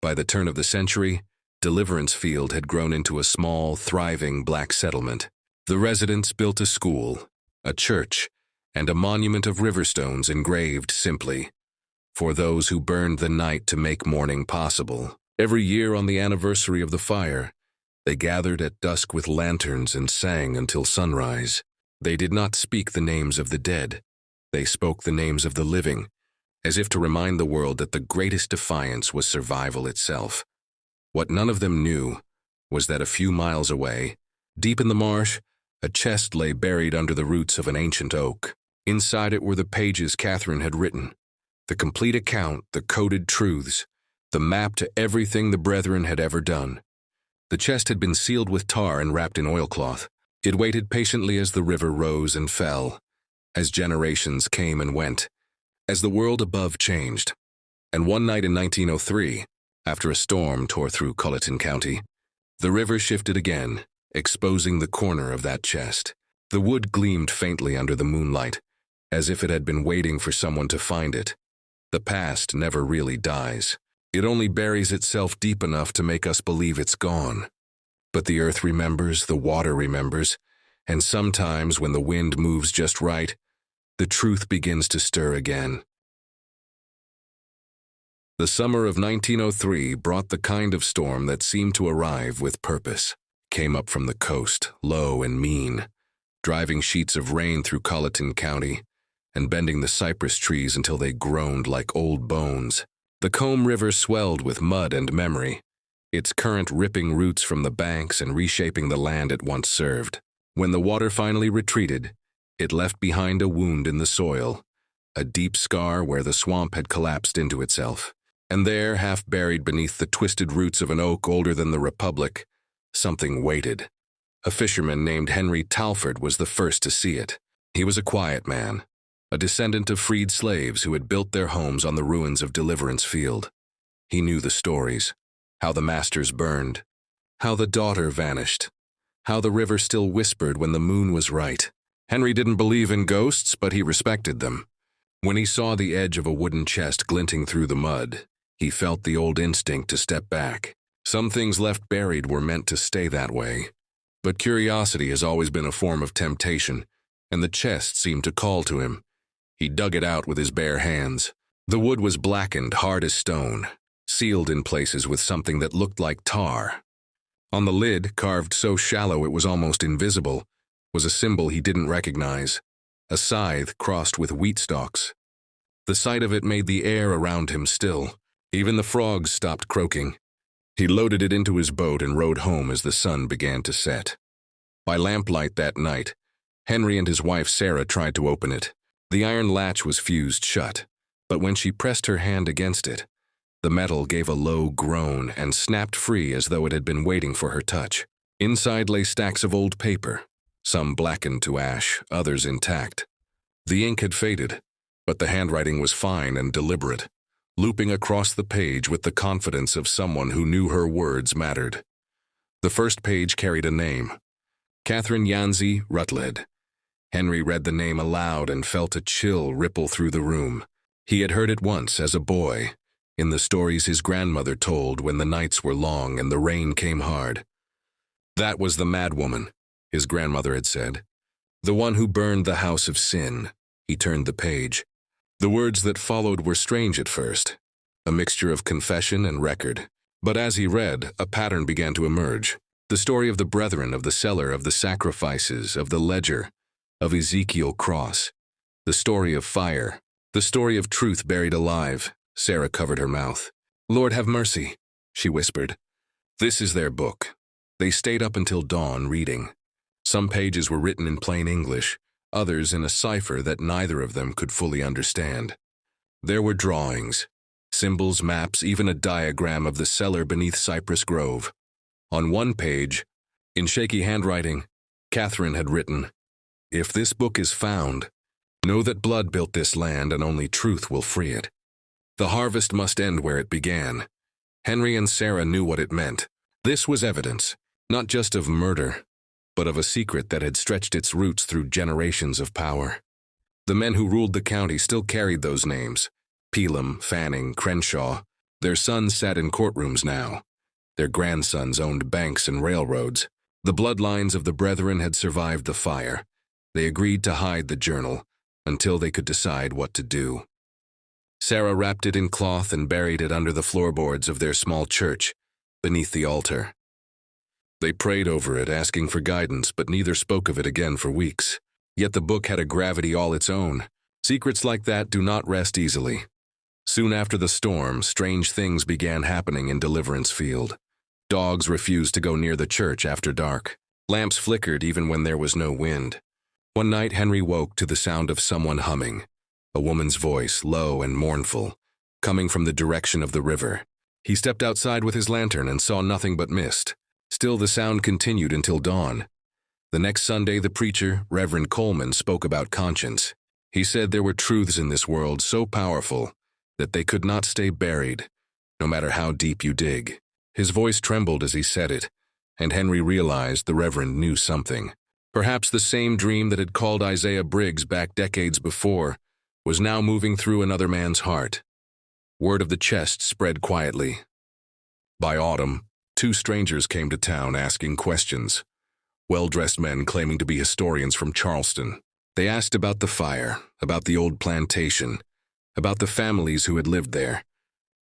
By the turn of the century, Deliverance Field had grown into a small, thriving black settlement. The residents built a school, a church, and a monument of river stones engraved simply, "For those who burned the night to make morning possible." Every year on the anniversary of the fire, they gathered at dusk with lanterns and sang until sunrise. They did not speak the names of the dead. They spoke the names of the living, as if to remind the world that the greatest defiance was survival itself. What none of them knew was that a few miles away, deep in the marsh, a chest lay buried under the roots of an ancient oak. Inside it were the pages Catherine had written, the complete account, the coded truths, the map to everything the Brethren had ever done. The chest had been sealed with tar and wrapped in oilcloth. It waited patiently as the river rose and fell, as generations came and went, as the world above changed. And one night in 1903, after a storm tore through Colleton County, the river shifted again, exposing the corner of that chest. The wood gleamed faintly under the moonlight, as if it had been waiting for someone to find it. The past never really dies. It only buries itself deep enough to make us believe it's gone. But the earth remembers, the water remembers, and sometimes when the wind moves just right, the truth begins to stir again. The summer of 1903 brought the kind of storm that seemed to arrive with purpose. Came up from the coast, low and mean, driving sheets of rain through Colleton County and bending the cypress trees until they groaned like old bones. The Combe River swelled with mud and memory, its current ripping roots from the banks and reshaping the land it once served. When the water finally retreated, it left behind a wound in the soil, a deep scar where the swamp had collapsed into itself. And there, half buried beneath the twisted roots of an oak older than the Republic, something waited. A fisherman named Henry Talford was the first to see it. He was a quiet man, a descendant of freed slaves who had built their homes on the ruins of Deliverance Field. He knew the stories, how the masters burned, how the daughter vanished, how the river still whispered when the moon was right. Henry didn't believe in ghosts, but he respected them. When he saw the edge of a wooden chest glinting through the mud, he felt the old instinct to step back. Some things left buried were meant to stay that way. But curiosity has always been a form of temptation, and the chest seemed to call to him. He dug it out with his bare hands. The wood was blackened, hard as stone, sealed in places with something that looked like tar. On the lid, carved so shallow it was almost invisible, was a symbol he didn't recognize, a scythe crossed with wheat stalks. The sight of it made the air around him still. Even the frogs stopped croaking. He loaded it into his boat and rowed home as the sun began to set. By lamplight that night, Henry and his wife Sarah tried to open it. The iron latch was fused shut, but when she pressed her hand against it, the metal gave a low groan and snapped free as though it had been waiting for her touch. Inside lay stacks of old paper, some blackened to ash, others intact. The ink had faded, but the handwriting was fine and deliberate, looping across the page with the confidence of someone who knew her words mattered. The first page carried a name, Catherine Yanzi Rutledge. Henry read the name aloud and felt a chill ripple through the room. He had heard it once as a boy, in the stories his grandmother told when the nights were long and the rain came hard. That was the madwoman, his grandmother had said. The one who burned the house of sin. He turned the page. The words that followed were strange at first, a mixture of confession and record. But as he read, a pattern began to emerge. The story of the brethren, of the cellar, of the sacrifices, of the ledger, of Ezekiel Cross. The story of fire. The story of truth buried alive. Sarah covered her mouth. "Lord, have mercy," she whispered. This is their book. They stayed up until dawn reading. Some pages were written in plain English, others in a cipher that neither of them could fully understand. There were drawings, symbols, maps, even a diagram of the cellar beneath Cypress Grove. On one page, in shaky handwriting, Catherine had written, "If this book is found, know that blood built this land and only truth will free it. The harvest must end where it began." Henry and Sarah knew what it meant. This was evidence, not just of murder, but of a secret that had stretched its roots through generations of power. The men who ruled the county still carried those names: Pelham, Fanning, Crenshaw. Their sons sat in courtrooms now. Their grandsons owned banks and railroads. The bloodlines of the brethren had survived the fire. They agreed to hide the journal until they could decide what to do. Sarah wrapped it in cloth and buried it under the floorboards of their small church, beneath the altar. They prayed over it, asking for guidance, but neither spoke of it again for weeks. Yet the book had a gravity all its own. Secrets like that do not rest easily. Soon after the storm, strange things began happening in Deliverance Field. Dogs refused to go near the church after dark. Lamps flickered even when there was no wind. One night Henry woke to the sound of someone humming, a woman's voice, low and mournful, coming from the direction of the river. He stepped outside with his lantern and saw nothing but mist. Still, the sound continued until dawn. The next Sunday, the preacher, Reverend Coleman, spoke about conscience. He said there were truths in this world so powerful that they could not stay buried, no matter how deep you dig. His voice trembled as he said it, and Henry realized the Reverend knew something. Perhaps the same dream that had called Isaiah Briggs back decades before was now moving through another man's heart. Word of the chest spread quietly. By autumn, 2 strangers came to town asking questions. Well-dressed men claiming to be historians from Charleston. They asked about the fire, about the old plantation, about the families who had lived there.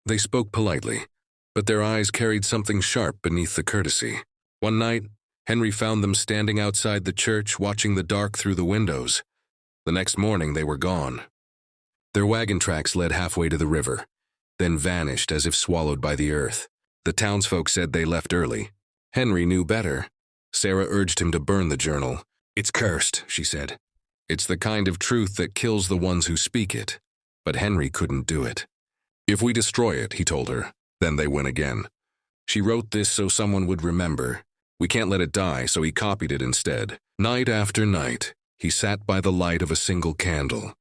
They spoke politely, but their eyes carried something sharp beneath the courtesy. One night, Henry found them standing outside the church watching the dark through the windows. The next morning they were gone. Their wagon tracks led halfway to the river, then vanished as if swallowed by the earth. The townsfolk said they left early. Henry knew better. Sarah urged him to burn the journal. "It's cursed," she said. "It's the kind of truth that kills the ones who speak it." But Henry couldn't do it. "If we destroy it," he told her, "then they win again. She wrote this so someone would remember. We can't let it die," so he copied it instead. Night after night, he sat by the light of a single candle,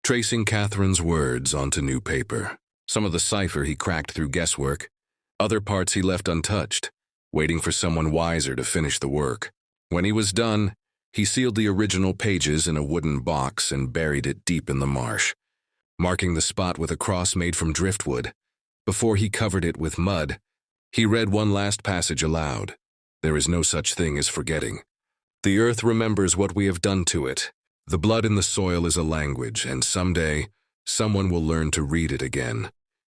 tracing Catherine's words onto new paper. Some of the cipher he cracked through guesswork. Other parts he left untouched, waiting for someone wiser to finish the work. When he was done, he sealed the original pages in a wooden box and buried it deep in the marsh, marking the spot with a cross made from driftwood. Before he covered it with mud, he read one last passage aloud. There is no such thing as forgetting. The earth remembers what we have done to it. The blood in the soil is a language, and someday, someone will learn to read it again.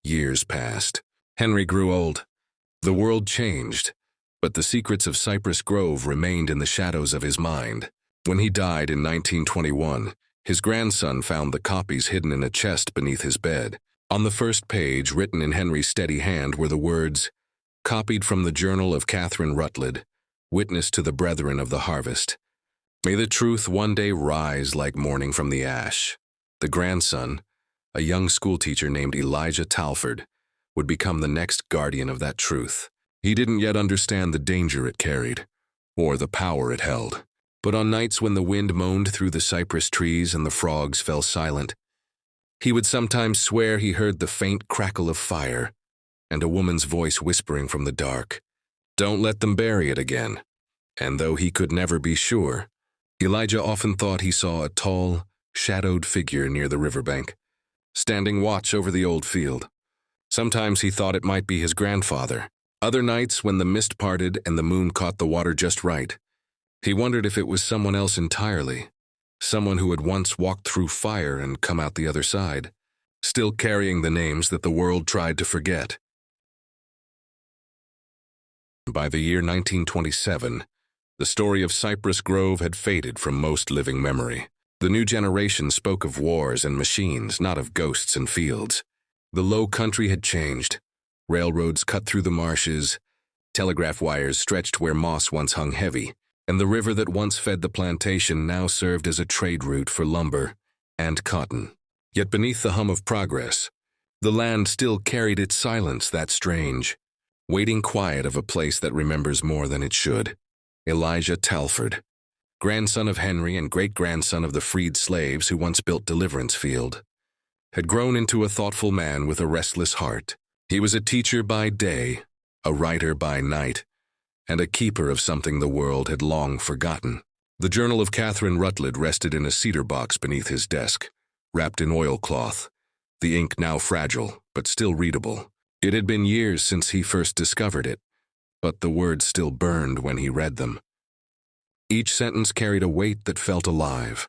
Years passed. Henry grew old. The world changed, but the secrets of Cypress Grove remained in the shadows of his mind. When he died in 1921, his grandson found the copies hidden in a chest beneath his bed. On the first page, written in Henry's steady hand, were the words, "Copied from the Journal of Catherine Rutledge, witness to the brethren of the harvest. May the truth one day rise like morning from the ash." The grandson, a young schoolteacher named Elijah Talford, would become the next guardian of that truth. He didn't yet understand the danger it carried, or the power it held. But on nights when the wind moaned through the cypress trees and the frogs fell silent, he would sometimes swear he heard the faint crackle of fire and a woman's voice whispering from the dark, "Don't let them bury it again." And though he could never be sure, Elijah often thought he saw a tall, shadowed figure near the riverbank, standing watch over the old field. Sometimes he thought it might be his grandfather. Other nights, when the mist parted and the moon caught the water just right, he wondered if it was someone else entirely, someone who had once walked through fire and come out the other side, still carrying the names that the world tried to forget. By the year 1927, the story of Cypress Grove had faded from most living memory. The new generation spoke of wars and machines, not of ghosts and fields. The low country had changed. Railroads cut through the marshes, telegraph wires stretched where moss once hung heavy, and the river that once fed the plantation now served as a trade route for lumber and cotton. Yet beneath the hum of progress, the land still carried its silence, that strange, waiting quiet of a place that remembers more than it should. Elijah Talford, grandson of Henry and great-grandson of the freed slaves who once built Deliverance Field, had grown into a thoughtful man with a restless heart. He was a teacher by day, a writer by night, and a keeper of something the world had long forgotten. The Journal of Catherine Rutledge rested in a cedar box beneath his desk, wrapped in oilcloth, the ink now fragile, but still readable. It had been years since he first discovered it, but the words still burned when he read them. Each sentence carried a weight that felt alive.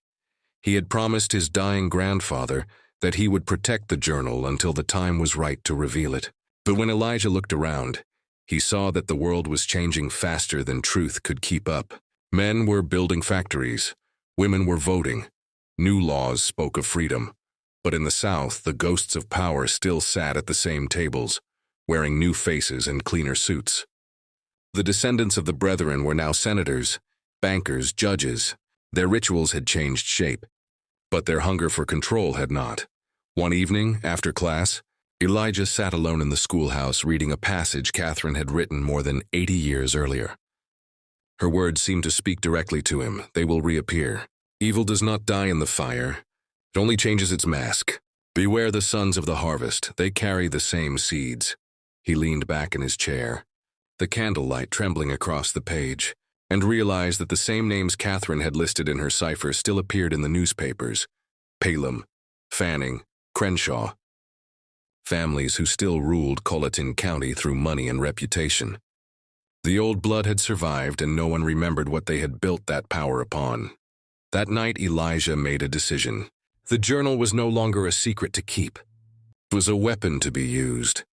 He had promised his dying grandfather that he would protect the journal until the time was right to reveal it. But when Elijah looked around, he saw that the world was changing faster than truth could keep up. Men were building factories, women were voting, new laws spoke of freedom. But in the South, the ghosts of power still sat at the same tables, wearing new faces and cleaner suits. The descendants of the brethren were now senators, bankers, judges. Their rituals had changed shape, but their hunger for control had not. One evening, after class, Elijah sat alone in the schoolhouse reading a passage Catherine had written more than 80 years earlier. Her words seemed to speak directly to him. They will reappear. Evil does not die in the fire. It only changes its mask. Beware the sons of the harvest. They carry the same seeds. He leaned back in his chair, the candlelight trembling across the page, and realized that the same names Catherine had listed in her cipher still appeared in the newspapers. Palem, Fanning, Crenshaw. Families who still ruled Colleton County through money and reputation. The old blood had survived, and no one remembered what they had built that power upon. That night, Elijah made a decision. The journal was no longer a secret to keep. It was a weapon to be used.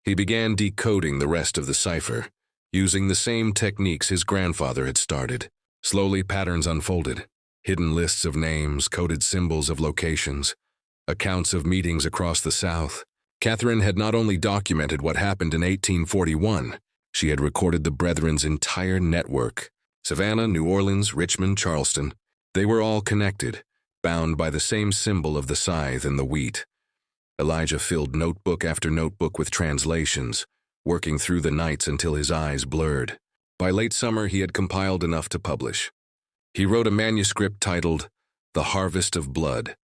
He began decoding the rest of the cipher, using the same techniques his grandfather had started. Slowly, patterns unfolded. Hidden lists of names, coded symbols of locations, accounts of meetings across the South. Catherine had not only documented what happened in 1841, she had recorded the Brethren's entire network. Savannah, New Orleans, Richmond, Charleston. They were all connected, bound by the same symbol of the scythe and the wheat. Elijah filled notebook after notebook with translations, working through the nights until his eyes blurred. By late summer, he had compiled enough to publish. He wrote a manuscript titled The Harvest of Blood,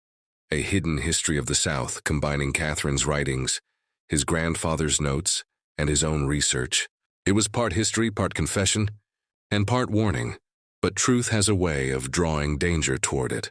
a hidden history of the South, combining Catherine's writings, his grandfather's notes, and his own research. It was part history, part confession, and part warning. But truth has a way of drawing danger toward it.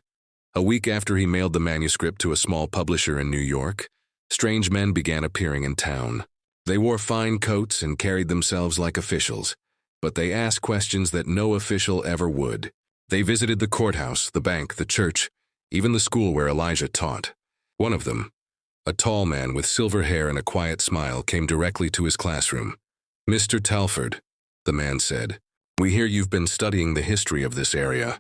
A week after he mailed the manuscript to a small publisher in New York, strange men began appearing in town. They wore fine coats and carried themselves like officials, but they asked questions that no official ever would. They visited the courthouse, the bank, the church, even the school where Elijah taught. One of them, a tall man with silver hair and a quiet smile, came directly to his classroom. "Mr. Talford," the man said, "we hear you've been studying the history of this area.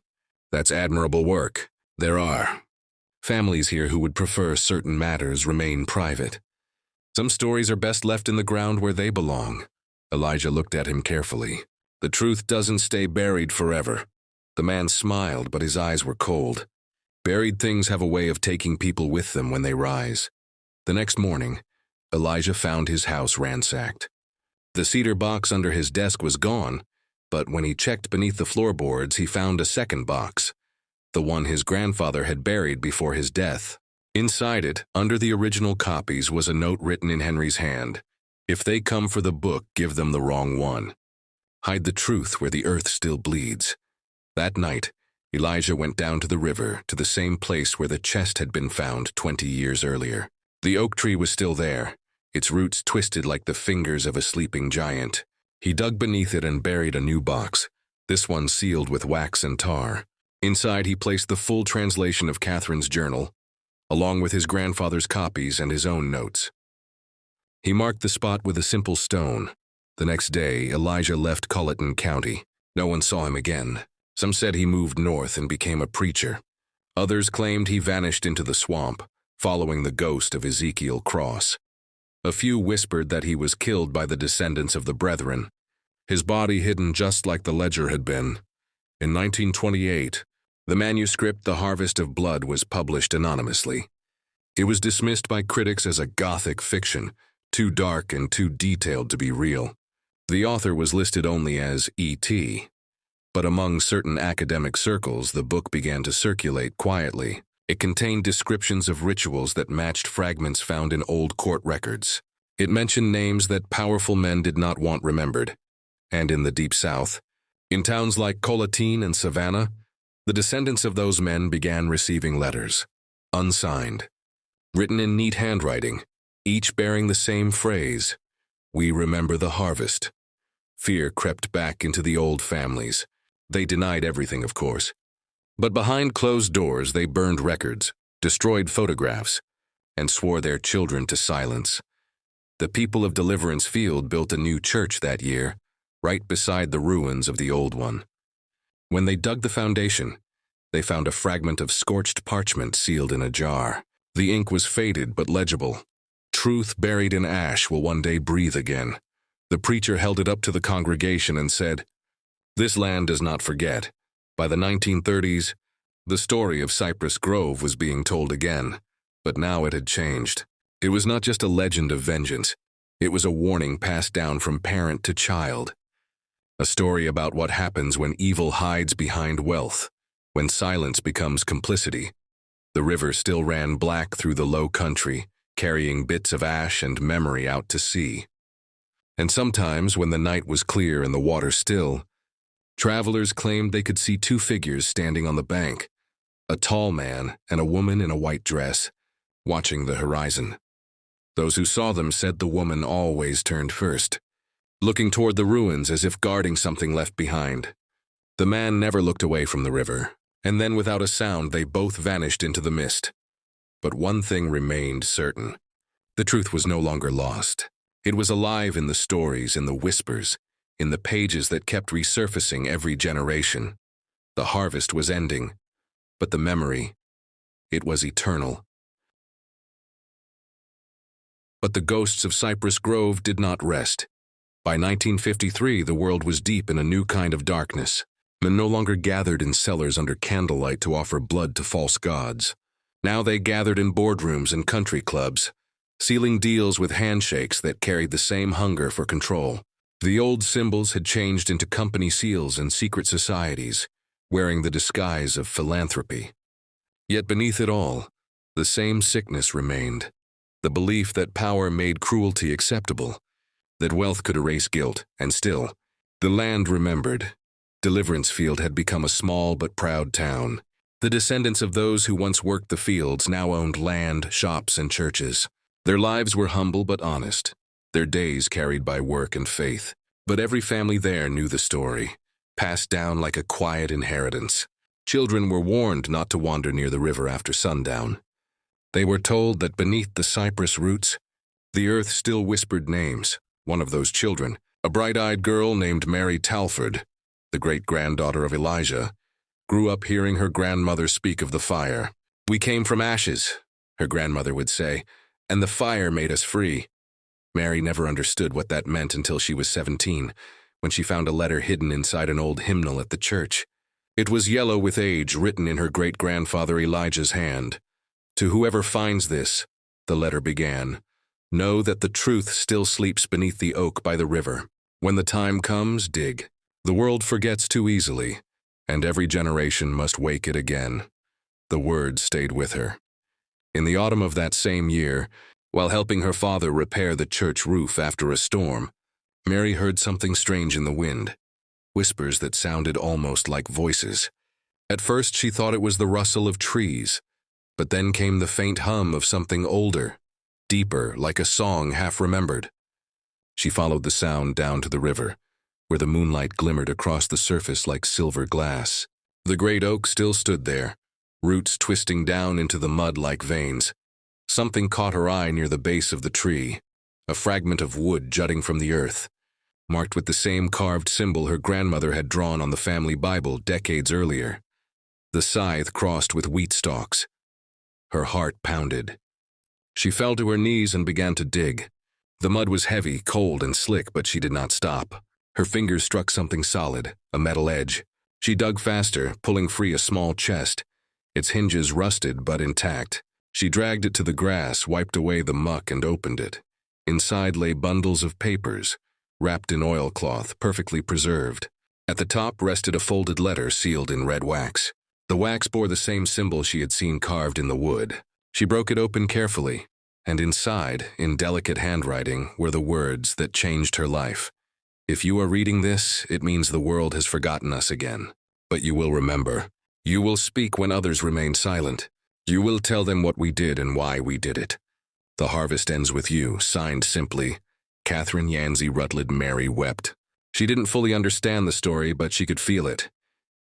That's admirable work. There are families here who would prefer certain matters remain private. Some stories are best left in the ground where they belong." Elijah looked at him carefully. "The truth doesn't stay buried forever." The man smiled, but his eyes were cold. Buried things have a way of taking people with them when they rise. The next morning, Elijah found his house ransacked. The cedar box under his desk was gone, but when he checked beneath the floorboards, he found a second box, the one his grandfather had buried before his death. Inside it, under the original copies, was a note written in Henry's hand. "If they come for the book, give them the wrong one. Hide the truth where the earth still bleeds." That night, Elijah went down to the river, to the same place where the chest had been found 20 years earlier. The oak tree was still there, its roots twisted like the fingers of a sleeping giant. He dug beneath it and buried a new box, this one sealed with wax and tar. Inside he placed the full translation of Catherine's journal, along with his grandfather's copies and his own notes. He marked the spot with a simple stone. The next day, Elijah left Colleton County. No one saw him again. Some said he moved north and became a preacher. Others claimed he vanished into the swamp, following the ghost of Ezekiel Cross. A few whispered that he was killed by the descendants of the Brethren, his body hidden just like the ledger had been. In 1928, the manuscript The Harvest of Blood was published anonymously. It was dismissed by critics as a Gothic fiction, too dark and too detailed to be real. The author was listed only as E.T., but among certain academic circles, the book began to circulate quietly. It contained descriptions of rituals that matched fragments found in old court records. It mentioned names that powerful men did not want remembered. And in the Deep South, in towns like Colleton and Savannah, the descendants of those men began receiving letters, unsigned, written in neat handwriting, each bearing the same phrase, "We remember the harvest." Fear crept back into the old families. They denied everything, of course. But behind closed doors, they burned records, destroyed photographs, and swore their children to silence. The people of Deliverance Field built a new church that year, right beside the ruins of the old one. When they dug the foundation, they found a fragment of scorched parchment sealed in a jar. The ink was faded but legible. "Truth buried in ash will one day breathe again." The preacher held it up to the congregation and said, "This land does not forget." By the 1930s, the story of Cypress Grove was being told again, but now it had changed. It was not just a legend of vengeance. It was a warning passed down from parent to child. A story about what happens when evil hides behind wealth, when silence becomes complicity. The river still ran black through the low country, carrying bits of ash and memory out to sea. And sometimes, when the night was clear and the water still, travelers claimed they could see two figures standing on the bank, a tall man and a woman in a white dress, watching the horizon. Those who saw them said the woman always turned first, looking toward the ruins as if guarding something left behind. The man never looked away from the river, and then without a sound they both vanished into the mist. But one thing remained certain. The truth was no longer lost. It was alive in the stories, in the whispers, in the pages that kept resurfacing every generation. The harvest was ending, but the memory, it was eternal. But the ghosts of Cypress Grove did not rest. By 1953, the world was deep in a new kind of darkness. Men no longer gathered in cellars under candlelight to offer blood to false gods. Now they gathered in boardrooms and country clubs, sealing deals with handshakes that carried the same hunger for control. The old symbols had changed into company seals and secret societies, wearing the disguise of philanthropy. Yet beneath it all, the same sickness remained. The belief that power made cruelty acceptable, that wealth could erase guilt, and still, the land remembered. Deliverance Field had become a small but proud town. The descendants of those who once worked the fields now owned land, shops, and churches. Their lives were humble but honest, their days carried by work and faith. But every family there knew the story, passed down like a quiet inheritance. Children were warned not to wander near the river after sundown. They were told that beneath the cypress roots, the earth still whispered names. One of those children, a bright-eyed girl named Mary Talford, the great-granddaughter of Elijah, grew up hearing her grandmother speak of the fire. "We came from ashes," her grandmother would say, "and the fire made us free." Mary never understood what that meant until she was 17, when she found a letter hidden inside an old hymnal at the church. It was yellow with age, written in her great-grandfather Elijah's hand. "To whoever finds this," the letter began, "know that the truth still sleeps beneath the oak by the river. When the time comes, dig. The world forgets too easily, and every generation must wake it again." The words stayed with her. In the autumn of that same year, while helping her father repair the church roof after a storm, Mary heard something strange in the wind, whispers that sounded almost like voices. At first she thought it was the rustle of trees, but then came the faint hum of something older, deeper, like a song half remembered. She followed the sound down to the river, where the moonlight glimmered across the surface like silver glass. The great oak still stood there, roots twisting down into the mud like veins. Something caught her eye near the base of the tree, a fragment of wood jutting from the earth, marked with the same carved symbol her grandmother had drawn on the family Bible decades earlier. The scythe crossed with wheat stalks. Her heart pounded. She fell to her knees and began to dig. The mud was heavy, cold, and slick, but she did not stop. Her fingers struck something solid, a metal edge. She dug faster, pulling free a small chest, its hinges rusted but intact. She dragged it to the grass, wiped away the muck, and opened it. Inside lay bundles of papers, wrapped in oilcloth, perfectly preserved. At the top rested a folded letter sealed in red wax. The wax bore the same symbol she had seen carved in the wood. She broke it open carefully, and inside, in delicate handwriting, were the words that changed her life. "If you are reading this, it means the world has forgotten us again. But you will remember. You will speak when others remain silent. You will tell them what we did and why we did it. The harvest ends with you," signed simply, Catherine Yancey Rutledge. Mary wept. She didn't fully understand the story, but she could feel it.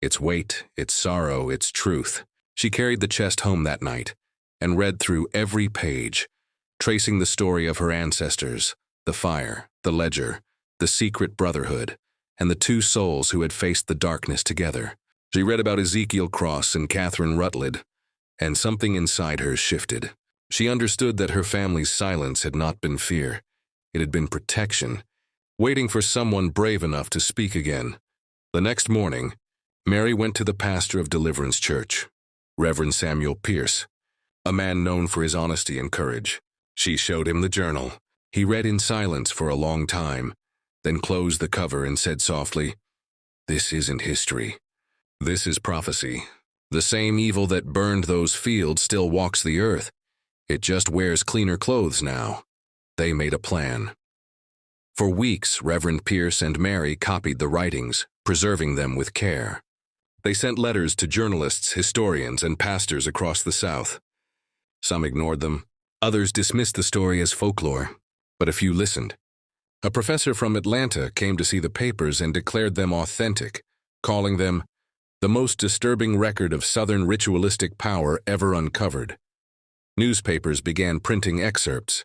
Its weight, its sorrow, its truth. She carried the chest home that night and read through every page, tracing the story of her ancestors, the fire, the ledger, the secret brotherhood, and the two souls who had faced the darkness together. She read about Ezekiel Cross and Catherine Rutledge, and something inside her shifted. She understood that her family's silence had not been fear. It had been protection, waiting for someone brave enough to speak again. The next morning, Mary went to the pastor of Deliverance Church, Reverend Samuel Pierce, a man known for his honesty and courage. She showed him the journal. He read in silence for a long time, then closed the cover and said softly, "This isn't history. This is prophecy. The same evil that burned those fields still walks the earth. It just wears cleaner clothes now." They made a plan. For weeks, Reverend Pierce and Mary copied the writings, preserving them with care. They sent letters to journalists, historians, and pastors across the South. Some ignored them. Others dismissed the story as folklore, but a few listened. A professor from Atlanta came to see the papers and declared them authentic, calling them the most disturbing record of Southern ritualistic power ever uncovered. Newspapers began printing excerpts.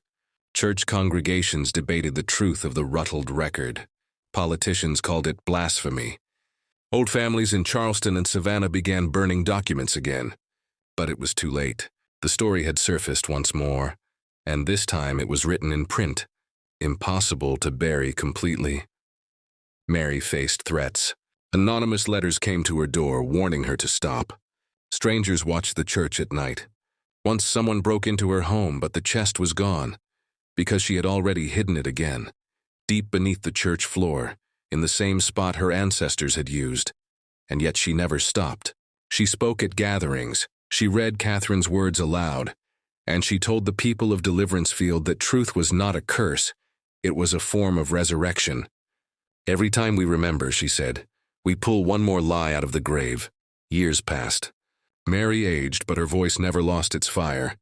Church congregations debated the truth of the Rutledge record. Politicians called it blasphemy. Old families in Charleston and Savannah began burning documents again. But it was too late. The story had surfaced once more, and this time it was written in print, impossible to bury completely. Mary faced threats. Anonymous letters came to her door, warning her to stop. Strangers watched the church at night. Once someone broke into her home, but the chest was gone, because she had already hidden it again, deep beneath the church floor, in the same spot her ancestors had used. And yet she never stopped. She spoke at gatherings, she read Catherine's words aloud, and she told the people of Deliverance Field that truth was not a curse, it was a form of resurrection. "Every time we remember," she said, We pull one more lie out of the grave. Years passed. Mary aged, but her voice never lost its fire.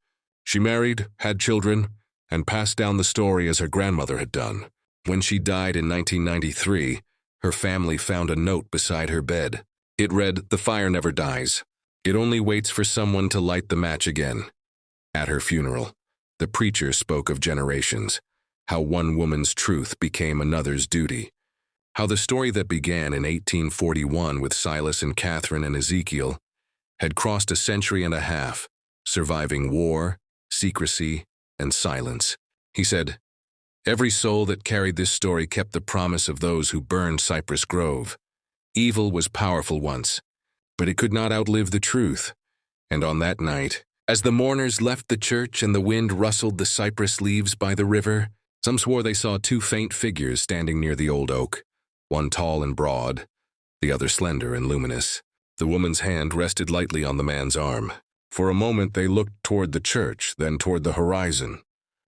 She married, had children, and passed down the story as her grandmother had done. When she died in 1993, her family found a note beside her bed. It read, "The fire never dies. It only waits for someone to light the match again." At her funeral, the preacher spoke of generations, how one woman's truth became another's duty, how the story that began in 1841 with Silas and Catherine and Ezekiel had crossed a century and a half, surviving war, secrecy, and silence. He said, "Every soul that carried this story kept the promise of those who burned Cypress Grove. Evil was powerful once, but it could not outlive the truth. And on that night, as the mourners left the church and the wind rustled the cypress leaves by the river, some swore they saw two faint figures standing near the old oak, one tall and broad, the other slender and luminous. The woman's hand rested lightly on the man's arm. For a moment they looked toward the church, then toward the horizon.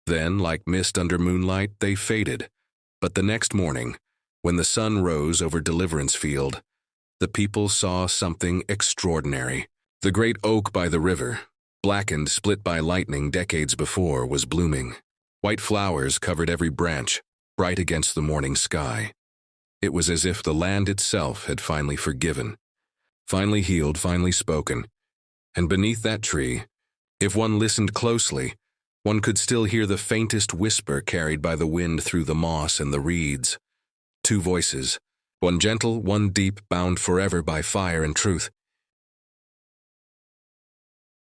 Then, like mist under moonlight, they faded. But the next morning, when the sun rose over Deliverance Field, the people saw something extraordinary. The great oak by the river, blackened, split by lightning decades before, was blooming. White flowers covered every branch, bright against the morning sky. It was as if the land itself had finally forgiven, finally healed, finally spoken. And beneath that tree, if one listened closely, one could still hear the faintest whisper carried by the wind through the moss and the reeds. Two voices, one gentle, one deep, bound forever by fire and truth.